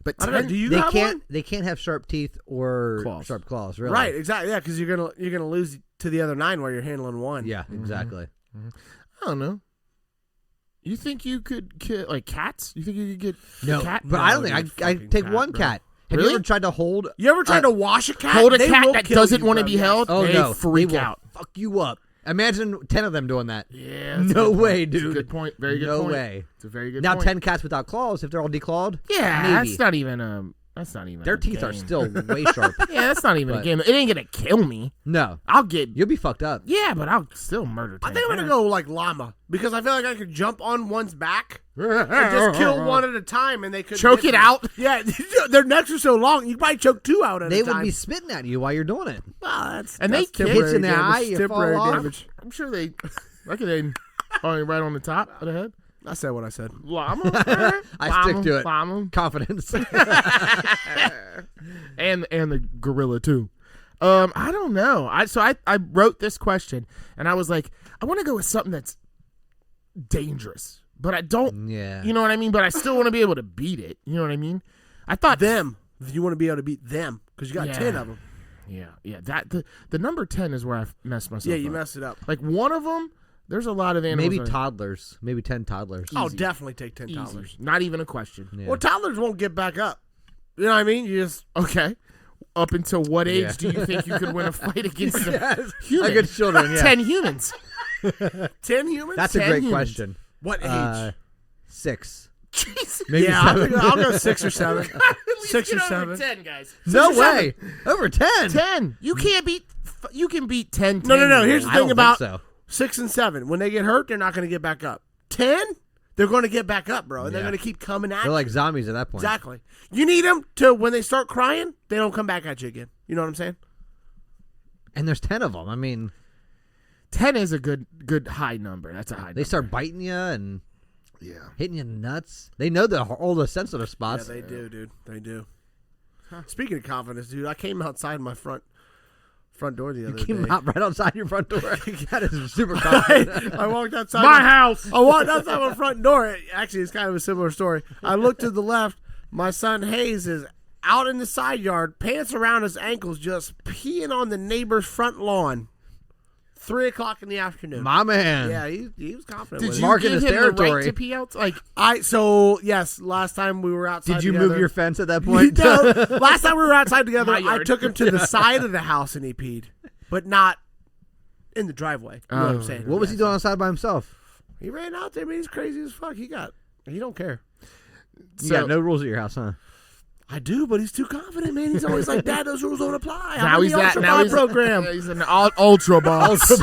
But I don't know. 10 Do you They have can't. one? They can't have sharp teeth or Claws. sharp claws. Really. Right, exactly. Yeah, because you're gonna lose to the other 9 while you're handling one. Yeah. Exactly. I don't know. You think you could get, like, cats? You think you could get No, a cat? but I don't think I fucking take cat, one bro. cat. Have Really? you ever tried to hold? You ever tried to wash a cat? Hold a They cat will that kill doesn't you, want to bro. be Yes. held? Oh They no! freak they will out. Fuck you up. Imagine 10 of them doing that. Yeah. that's a No good point. way, That's a dude. good point. Very good No point. way. It's a very good Now point. 10 cats without claws, if they're all declawed, Yeah, maybe. that's not even That's not even. Their a teeth are game. still way sharp. Yeah, that's not even a But- game. It ain't gonna kill me. No, I'll get. you'll be fucked up. Yeah, but I'll still murder. I think I'm gonna go like llama because I feel like I could jump on one's back and just kill one at a time, and they could Choke it out. Yeah, their necks are so long, you probably choke 2 out at They a time. would be spitting at you while you're doing it. That's And that's they temporary hits in the damage, eye, you temporary fall off. damage. I'm sure they. I could aim right on the top of the head. I said what I said. Llama. I stick to it. Llama. Confidence. and the gorilla too. I don't know. I wrote this question and I was like, I want to go with something that's dangerous, but I don't. Yeah. You know what I mean? But I still want to be able to beat it. You know what I mean? I thought Them. You want to be able to beat them because you got Yeah. 10 of them. Yeah. That the number 10 is where I messed myself. Yeah, you up. messed it up. Like one of them. There's a lot of animals. Maybe that- toddlers. Maybe 10 toddlers. I'll Easy. definitely take 10 easy. toddlers. Not even a question. Yeah. Well, toddlers won't get back up. You know what I mean? You just Okay. Up until what age Yeah. do you think you could win a fight against a Yes. human? Like children, yeah. 10 humans. 10 humans. That's a 10 great humans. question. What age? 6. Jesus. Maybe yeah, 7. I'll go 6 or 7. At least 6 get or over 7. 10, guys. No 6 or way. Over 10. 10. You can't beat. You can beat 10. No. Here's the I thing don't about think so. 6 and 7. When they get hurt, they're not going to get back up. 10, they're going to get back up, bro, and they're Yeah. going to keep coming at They're you. like zombies at that point. Exactly. You need them to, when they start crying, they don't come back at you again. You know what I'm saying? And there's 10 of them. I mean, 10 is a good high number. That's a high they number. start biting you and Yeah. hitting you in the nuts. They know all the sensitive spots. Yeah, they do, dude. They do. Speaking of confidence, dude, I came outside my front door the other Came day. out right outside your front door. That is super confident. I walked outside My house. I walked outside my front door. Actually, it's kind of a similar story. I looked to the left. My son Hayes is out in the side yard, pants around his ankles, just peeing on the neighbor's front lawn. 3:00 in the afternoon. My man. Yeah, he was confident. Did with you it. Marking give his him the right territory. to pee out? Like, Yes, last time we were outside Did you together, move your fence at that point? No, last time we were outside together, My I yard. took him to the side of the house and he peed, but not in the driveway. You know what I'm saying? What was he doing outside by himself? He ran out there, man. He's crazy as fuck. He don't care. You So- got no rules at your house, huh? I do, but he's too confident, man. He's always like, Dad, those rules don't apply. I'm now in he's the that. Ultra Now Bot he's program. He's an ultra bots.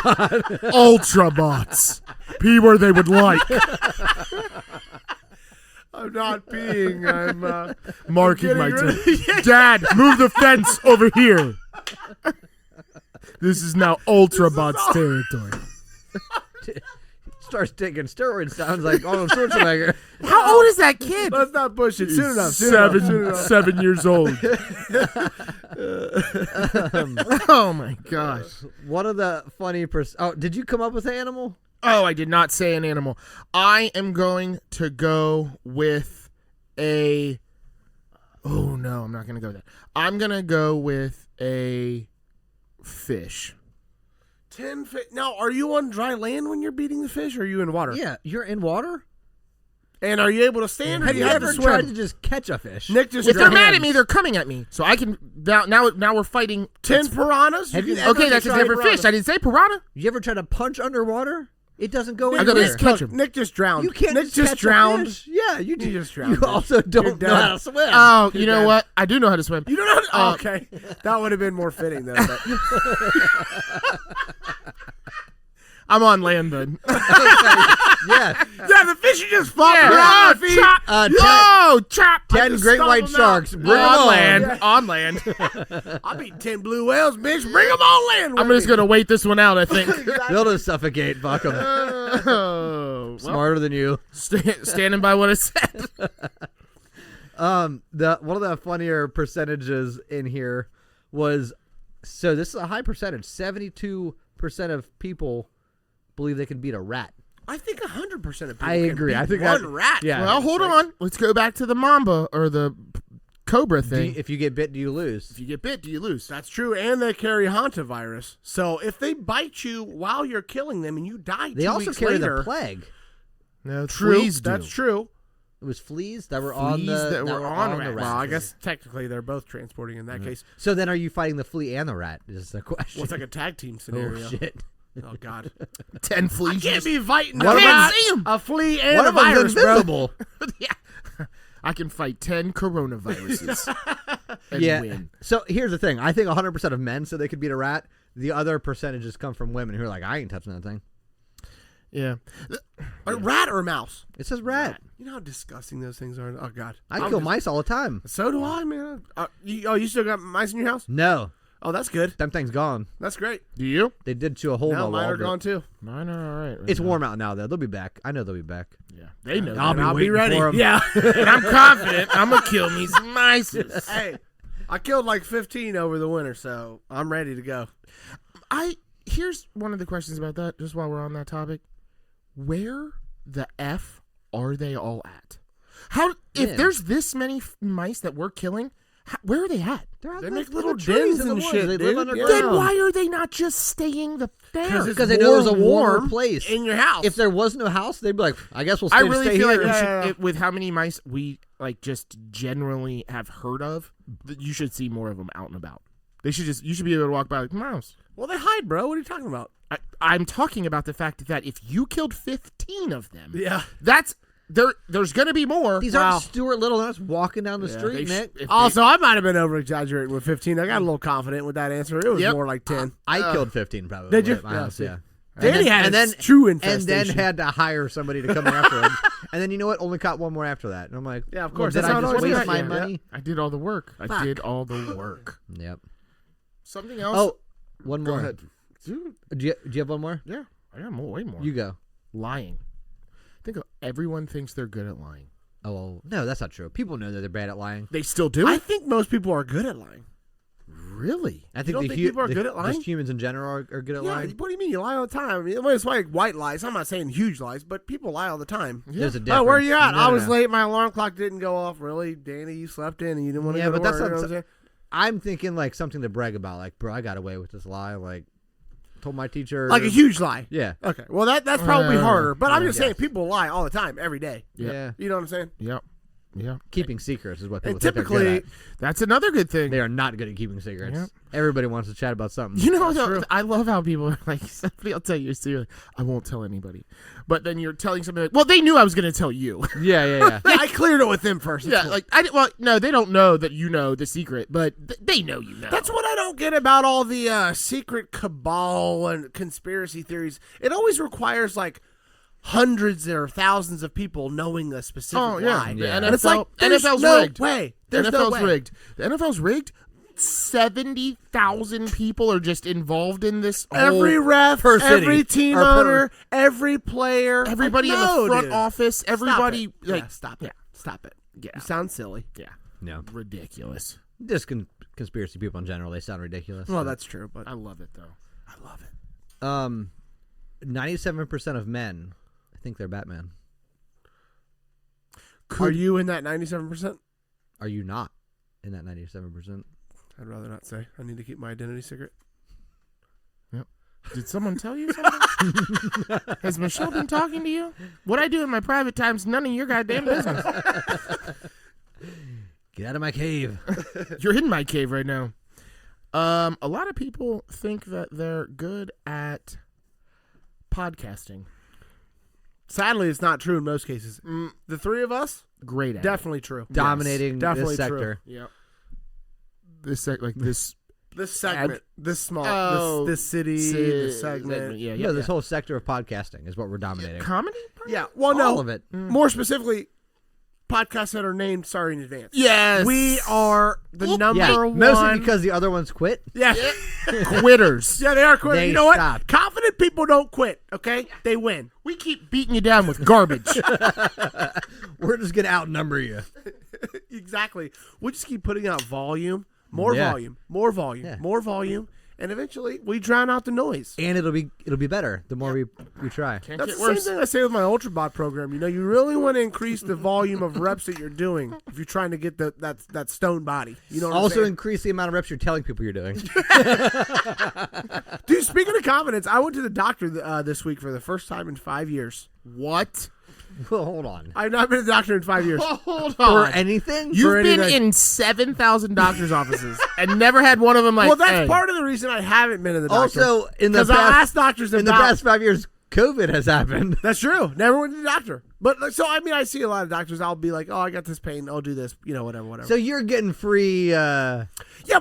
Ultra bots. Pee where they would like. I'm not peeing. I'm Marking my getting turn. Dad, move the fence over here. This is now ultra bots territory. Starts taking steroids. Sounds like Arnold Schwarzenegger. How old is that kid? Let's not push it. Soon enough. Soon enough. 7 years old. Oh my gosh. One of the funny did you come up with an animal? Oh, I did not say an animal. I am going to go with a. Oh no, I'm not going to go with that. I'm going to go with a fish. 10 fish. Now, are you on dry land when you're beating the fish, or are you in water? Yeah, you're in water. And are you able to stand, or Have do you you have ever to tried swim? to just catch a fish? Nick just If they're drowned. mad at me, they're coming at me. So I can now we're fighting 10 piranhas? Have you can ever Okay, that's a try different piranhas. fish. I didn't say piranha. You ever try to punch underwater? It doesn't go I in gotta there. just catch him. Nick just drowned. You can't Nick just catch a drowned. fish. Yeah, you You just drowned. You also don't You're know how done. to swim. Oh, you You're know dead. what? I do know how to swim. You don't know. Oh, okay, that would have been more fitting though. But I'm on land then. Yeah. Yeah, the fish are just flopping Yeah. around my feet. Chop. 10 great white stomp 'em sharks. out. Bring 'em on on. land. On land. I'll beat 10 blue whales, bitch. Bring them on land. I'm just gonna wait this one out. I think. They'll just suffocate. Fuck them. Well, Smarter than you. standing by what I said. One of the funnier percentages in here was, so this is a high percentage. 72% of people believe they can beat a rat. I think 100% of people I agree. can I beat think one that- rat. yeah. Well, hold on. Let's go back to the mamba or the cobra thing. If you get bit, do you lose? If you get bit, do you lose? That's true, and they carry hantavirus. So if they bite you while you're killing them and you die They 2 also weeks carry later, the plague. No, true. fleas do. That's true. It was fleas that were on Fleas the that were on the rats. rat. Well, I guess technically they're both transporting in that case. So then, are you fighting the flea and the rat? Is the question. Well, it's like a tag team scenario. Oh shit! Oh, God. 10 fleas. I can't be fighting What a about- rat, a flea, and One a of them's virus, bro. invisible. Yeah. I can fight 10 coronaviruses and Yeah. win. So here's the thing: I think 100% of men said they could beat a rat. The other percentages come from women who are like, "I ain't touching that thing." Yeah. A rat or a mouse? It says rat. You know how disgusting those things are? Oh, God. I kill mice all the time. So do I, man. You still got mice in your house? No, Oh, that's good. them thing's gone. That's great. Do you? They did chew a hole in Now my mine wall. are but gone, too. Mine are all right. It's warm out now, though. They'll be back. I know they'll be back. Yeah. They know. I'll that. be I'll be waiting ready. for 'em. Yeah. And I'm confident I'm going to kill me some mices. Hey, I killed like 15 over the winter, so I'm ready to go. Here's one of the questions about that, just while we're on that topic. Where the F are they all at? If Yeah. there's this many mice that we're killing, where are they at? They're out They in make the little trees dens in the and woods. shit, They dude. live Yeah. underground. Then why are they not just staying there? Because they know there's a warmer place. in your house. If there was no house, they'd be like, I guess we'll stay, I really stay feel here. like we should, with how many mice we just generally have heard of, that you should see more of them out and about. You should be able to walk by like mouse. Well, they hide, bro. What are you talking about? I'm talking about the fact that if you killed 15 of them, Yeah. that's there's going to be more. These Wow. aren't Stuart Little. They're just walking down the street, Nick. Also, I might have been over exaggerating with 15. I got a little confident with that answer. It was Yep. more like 10. I killed 15 probably. Did you? At my Yeah, house, see. yeah. Danny had and then true and infestation. then had to hire somebody to come after him. And then you know what? Only caught one more after that. And I'm like, Yeah, of course. Did That's I how it just always waste is. my Yeah. money? I did all the work. I Fuck. did all the work. Yep. Something else. Oh, one go more. ahead. Dude, Do you have one more? yeah, I got way more. You go. Lying. Think everyone thinks they're good at lying. Oh, well, no, that's not true. People know that they're bad at lying. They still do I it. think most people are good at lying. Really? I think don't the think people are good at lying? Just humans in general are good at Yeah, lying. what do you mean? You lie all the time. I mean, it's like white lies. I'm not saying huge lies, but people lie all the time. There's a Oh, difference. where you at? No, I no, was no. late. My alarm clock didn't go off. Really, Danny, you slept in and you didn't want to Yeah, go to but that's work. not- You know what I'm saying? I'm thinking like something to brag about. Like, bro, I got away with this lie. Like, told my teacher. Like a huge lie. Yeah. Okay. Well, that's probably harder. But I'm yeah. just saying people lie all the time, every day. Yeah. You know what I'm saying? Yep. Yeah. Keeping secrets is what people And think they're good typically, at. That's another good thing. They are not good at keeping secrets. Yep. Everybody wants to chat about something. You know, That's true. I love how people are like, somebody will tell you a secret. I won't tell anybody. But then you're telling somebody, like, well, they knew I was going to tell you. Yeah. I cleared it with them first. It's Yeah, cool. like, well, no, they don't know that you know the secret, but they know you know. That's what I don't get about all the secret cabal and conspiracy theories. It always requires like hundreds or thousands of people knowing a specific Oh, yeah. lie. Yeah. And it's like, there's NFL's no rigged. way. The There's no NFL's way. rigged. The NFL's rigged. 70,000 people are just involved in this. Every whole, ref, per city, every team or per- owner, every player, everybody like, in no, the front dude. office, everybody. Stop it. Like, Yeah, stop it. Stop it. Yeah. You sound silly. Yeah. No. Ridiculous. Just conspiracy people in general, they sound ridiculous. Well, that's true, but I love it, though. I love it. 97% of men think they're Batman. Are you in that 97%? Are you not in that 97%? I'd rather not say. I need to keep my identity secret. Did someone tell you something? Has Michelle been talking to you? What I do in my private time's none of your goddamn business. Get out of my cave. You're in my cave right now. A lot of people think that they're good at podcasting. Sadly, it's not true in most cases. The three of us, Great at definitely true. Dominating definitely this sector. it. Yeah. This This segment, this small, Oh, this city, this segment. Yeah, this whole sector of podcasting is what we're dominating. Comedy? Yeah. Well, no. All of it. More specifically, podcasts that are named Sorry in Advance. Yes. We are the number Yeah, one. mostly because the other ones quit. Yeah. Quitters. Yeah, they are quitters. They You know what? stopped. Confident people don't quit, okay? They win. We keep beating you down with garbage. We're just gonna outnumber you. Exactly. We just keep putting out volume, more Yeah. volume, more volume, Yeah. more volume, and eventually we drown out the noise. And it'll be better the more we try. Can't That's get the same worse. thing I say with my UltraBot program. You know, you really want to increase the volume of reps that you're doing if you're trying to get that stone body. You know what I'm Also saying? increase the amount of reps you're telling people you're doing. Dude, speaking of confidence, I went to the doctor this week for the first time in 5 years. What? Well, hold on. I've not been to the doctor in 5 years. Hold For on. anything? You've been anything. in 7,000 doctor's offices and never had one of them like, Well, that's hey. part of the reason I haven't been to the doctor. Also, in the because I past, asked doctors in the about. past 5 years, COVID has happened. That's true. Never went to the doctor. But so I mean, I see a lot of doctors. I'll be like, oh, I got this pain. I'll do this. You know, whatever. So you're getting free. Yeah,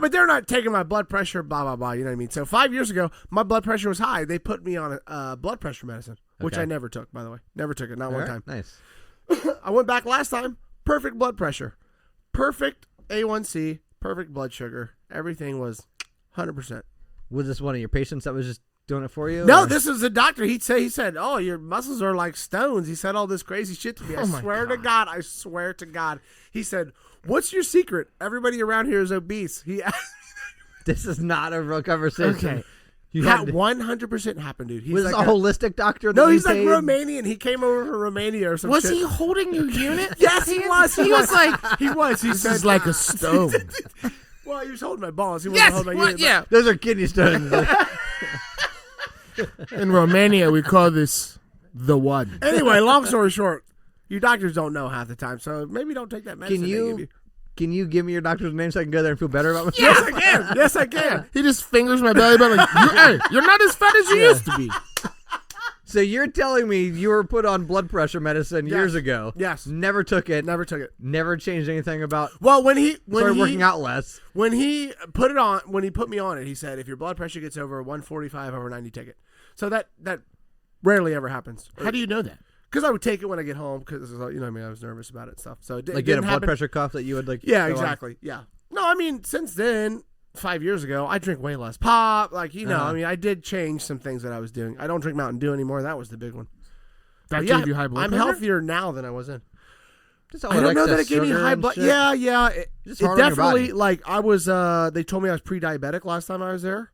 but they're not taking my blood pressure. Blah blah blah. You know what I mean? So 5 years ago, my blood pressure was high. They put me on a blood pressure medicine, which Okay. I never took. By the way, never took it. Not one time. Nice. I went back last time. Perfect blood pressure, perfect A1C, perfect blood sugar. Everything was 100%. Was this one of your patients that was just doing it for you? No, or- this is a doctor. He said, "Oh, your muscles are like stones." He said all this crazy shit to me. I Oh my swear to God, I swear to God. He said, "What's your secret? Everybody around here is obese." He This is not a real conversation. okay. You That had to- 100% happened, dude. He's was like this a holistic doctor? no, that he's you like paid? Romanian. He came over from Romania or some Was shit. he holding your unit? Yes, he was. He was like, he was. He this said, is like a stone. well, he was holding my balls. He wasn't Yes, holding my what? unit, Yeah. Those are kidney stones. In Romania, we call this the one. but- Anyway, long story short, your doctors don't know half the time, so maybe don't take that medicine. Can they give you you. can you give me your doctor's name so I can go there and feel better about myself? Yes, I can. Yes, I can. He just fingers my belly button like, hey, you're not as fat as you used to be. So you're telling me you were put on blood pressure medicine years ago? Yes. Never took it. Never took it. Never changed anything about. Well, when he Started working out less. when he put it on, when he put me on it, he said, if your blood pressure gets over 145 over 90, take it. So that rarely ever happens. How do you know that? Because I would take it when I get home because you know what I mean, I was nervous about it and stuff. So it Like you had a didn't blood happen. pressure cuff that you would like. Yeah, go on? exactly. Yeah. No, I mean since then, 5 years ago, I drink way less pop. Like you know, Uh-huh. I mean, I did change some things that I was doing. I don't drink Mountain Dew anymore. That was the big one. That But gave you high blood I'm pressure? healthier now than I was in. Just all I don't that know that it excess gave me sugar high and blood. shit. Yeah. Just It hard on your definitely body. like I was. They told me I was pre-diabetic last time I was there,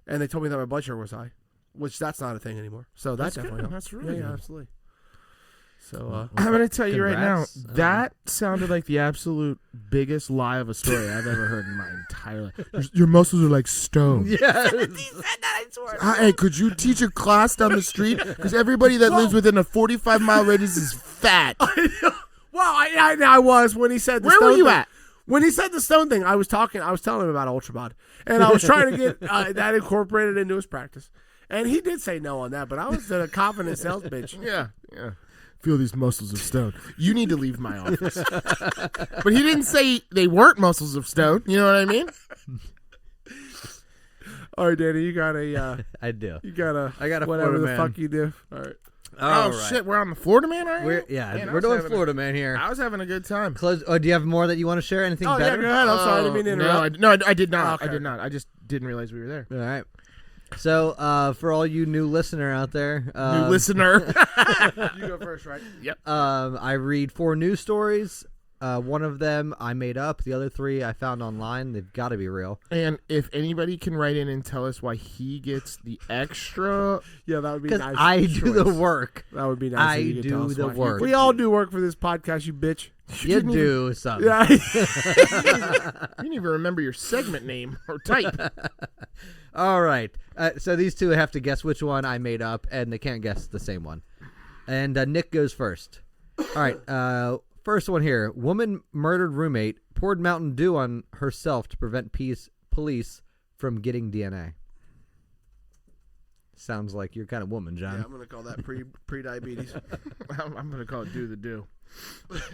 and they told me that my blood sugar was high, which that's not a thing anymore. So that That's definitely good. helped. That's really yeah, good. absolutely. So I'm going to tell you right now, Congrats. that sounded like the absolute biggest lie of a story I've ever heard in my entire life. Your muscles are like stone. Yes. Hey, could you teach a class down the street? Because everybody that lives within a 45-mile radius is fat. well, I was when he said the Where were stone you thing. at? When he said the stone thing, I was telling him about UltraBod, and I was trying to get that incorporated into his practice. And he did say no on that, but I was a confident sales bitch. Yeah. Feel these muscles of stone. You need to leave my office. But he didn't say they weren't muscles of stone. You know what I mean? All right, Danny, you got a, I do. I got a whatever Florida the man. fuck you do. All right. Oh, shit. We're on the Florida Man, are you? We're Man, I we're was doing having Florida man here. I was having a good time. Close. Oh, do you have more that you want to share? Anything Oh, yeah, better? go ahead. I'm sorry, I didn't mean to interrupt. No, I did not. Okay. I did not. I just didn't realize we were there. All right. So, for all you new listener out there, New listener. You go first, right? Yep. I read 4 news stories. One of them I made up. The other 3 I found online. They've got to be real. And if anybody can write in and tell us why he gets the extra, Yeah, that would be Because nice. I do the choice. work. That would be nice. I if you could do tell us the why. work. We all do work for this podcast, you bitch. You do something. Yeah. you didn't even remember your segment name or type. All right. So these 2 have to guess which one I made up, and they can't guess the same one. And Nick goes first. All right. First one here. Woman murdered roommate, poured Mountain Dew on herself to prevent police from getting DNA. Sounds like your kind of woman, John. Yeah, I'm gonna call that pre-diabetes. I'm going to call it do the do.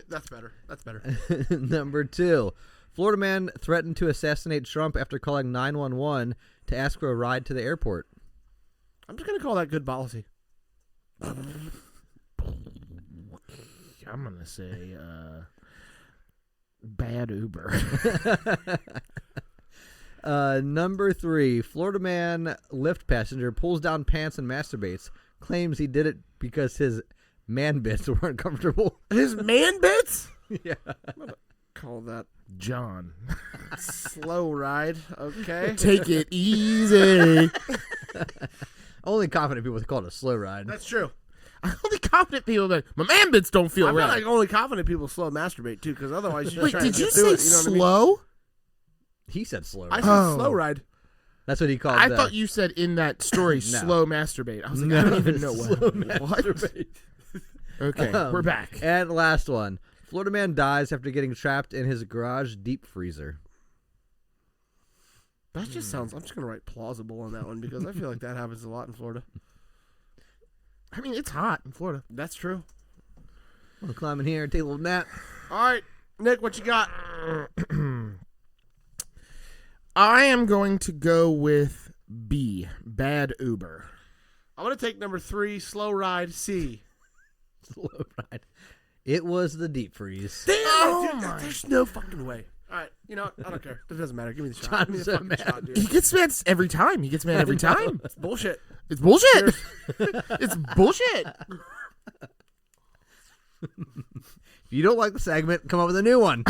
That's better. That's better. Number 2. Florida man threatened to assassinate Trump after calling 911 to ask for a ride to the airport. I'm just going to call that good policy. I'm going to say bad Uber. Number 3, Florida man Lyft passenger pulls down pants and masturbates. Claims he did it because his man bits weren't comfortable. His man bits? Yeah. I'm going to call that John. slow ride. Okay. Take it easy. Only confident people would call it a slow ride. That's true. Only confident people that my man bits don't feel I feel right. like only confident people slow masturbate, too, because otherwise you just Wait, try did to you get through say it, you know what I mean? slow? He said slow I ride. said Oh. slow ride. That's what he called I the- thought you said in that story slow masturbate. I was like, I don't even know slow what. masturbate. Okay, we're back. And last one. Florida man dies after getting trapped in his garage deep freezer. That just sounds... I'm just going to write plausible on that one because I feel like that happens a lot in Florida. I mean, it's hot in Florida. That's true. I'll climb in here and take a little nap. All right, Nick, what you got? I am going to go with B, bad Uber. I'm going to take number 3, slow ride, C. Slow ride. It was the deep freeze. Damn Oh dude, my- there's no fucking way. All right, you know what? I don't care. It doesn't matter. Give me the shot. Give me the so fucking mad. shot, dude. He gets mad every time. He gets mad every time. It's bullshit. It's bullshit. It's bullshit. If you don't like the segment, come up with a new one.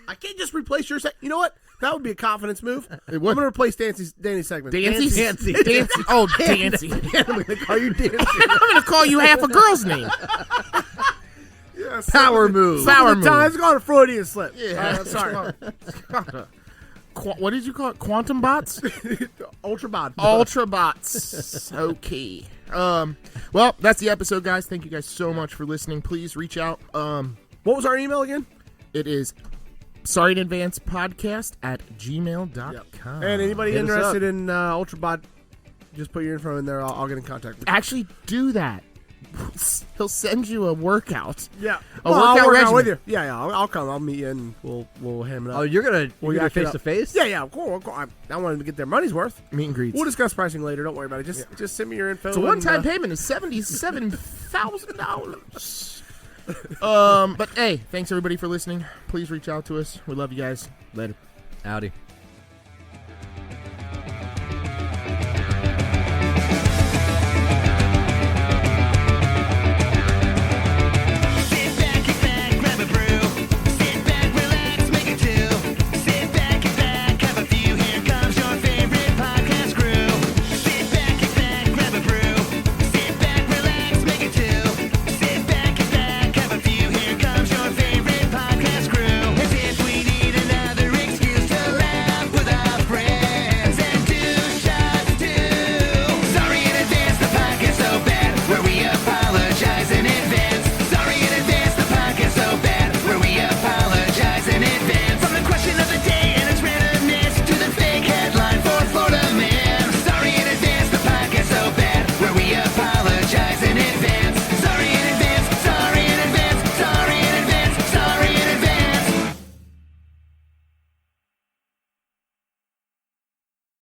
I can't just replace your segment. You know what? That would be a confidence move. It I'm would. going to replace Danny's segment. Dancy? Dancy. Dancy. Oh, Dancy. I'm going to call you Dancy. I'm going to call you half a girl's name. Yes, Power move. Power the move. time's gone a Freudian slip. Yeah. Sorry. What did you call it? Quantum bots? Ultra bod. Ultra bots. Okay. Well, that's the episode, guys. Thank you guys so much for listening. Please reach out. What was our email again? It is sorry in advance podcast at gmail.com. And anybody Hit us interested up. in Ultra bod, just put your info in there. I'll get in contact with you. Actually do that. He'll send you a workout. Yeah. A I'll workout work out regimen. with you. Yeah. I'll come. I'll meet you and we'll ham it up. Oh, you're going We'll to yak it face up. to face? Yeah. Cool. I wanted to get their money's worth. Meet and greets. We'll discuss pricing later. Don't worry about it. Just send me your info. It's a one-time and, payment of $77,000. But hey, thanks everybody for listening. Please reach out to us. We love you guys. Later. Howdy.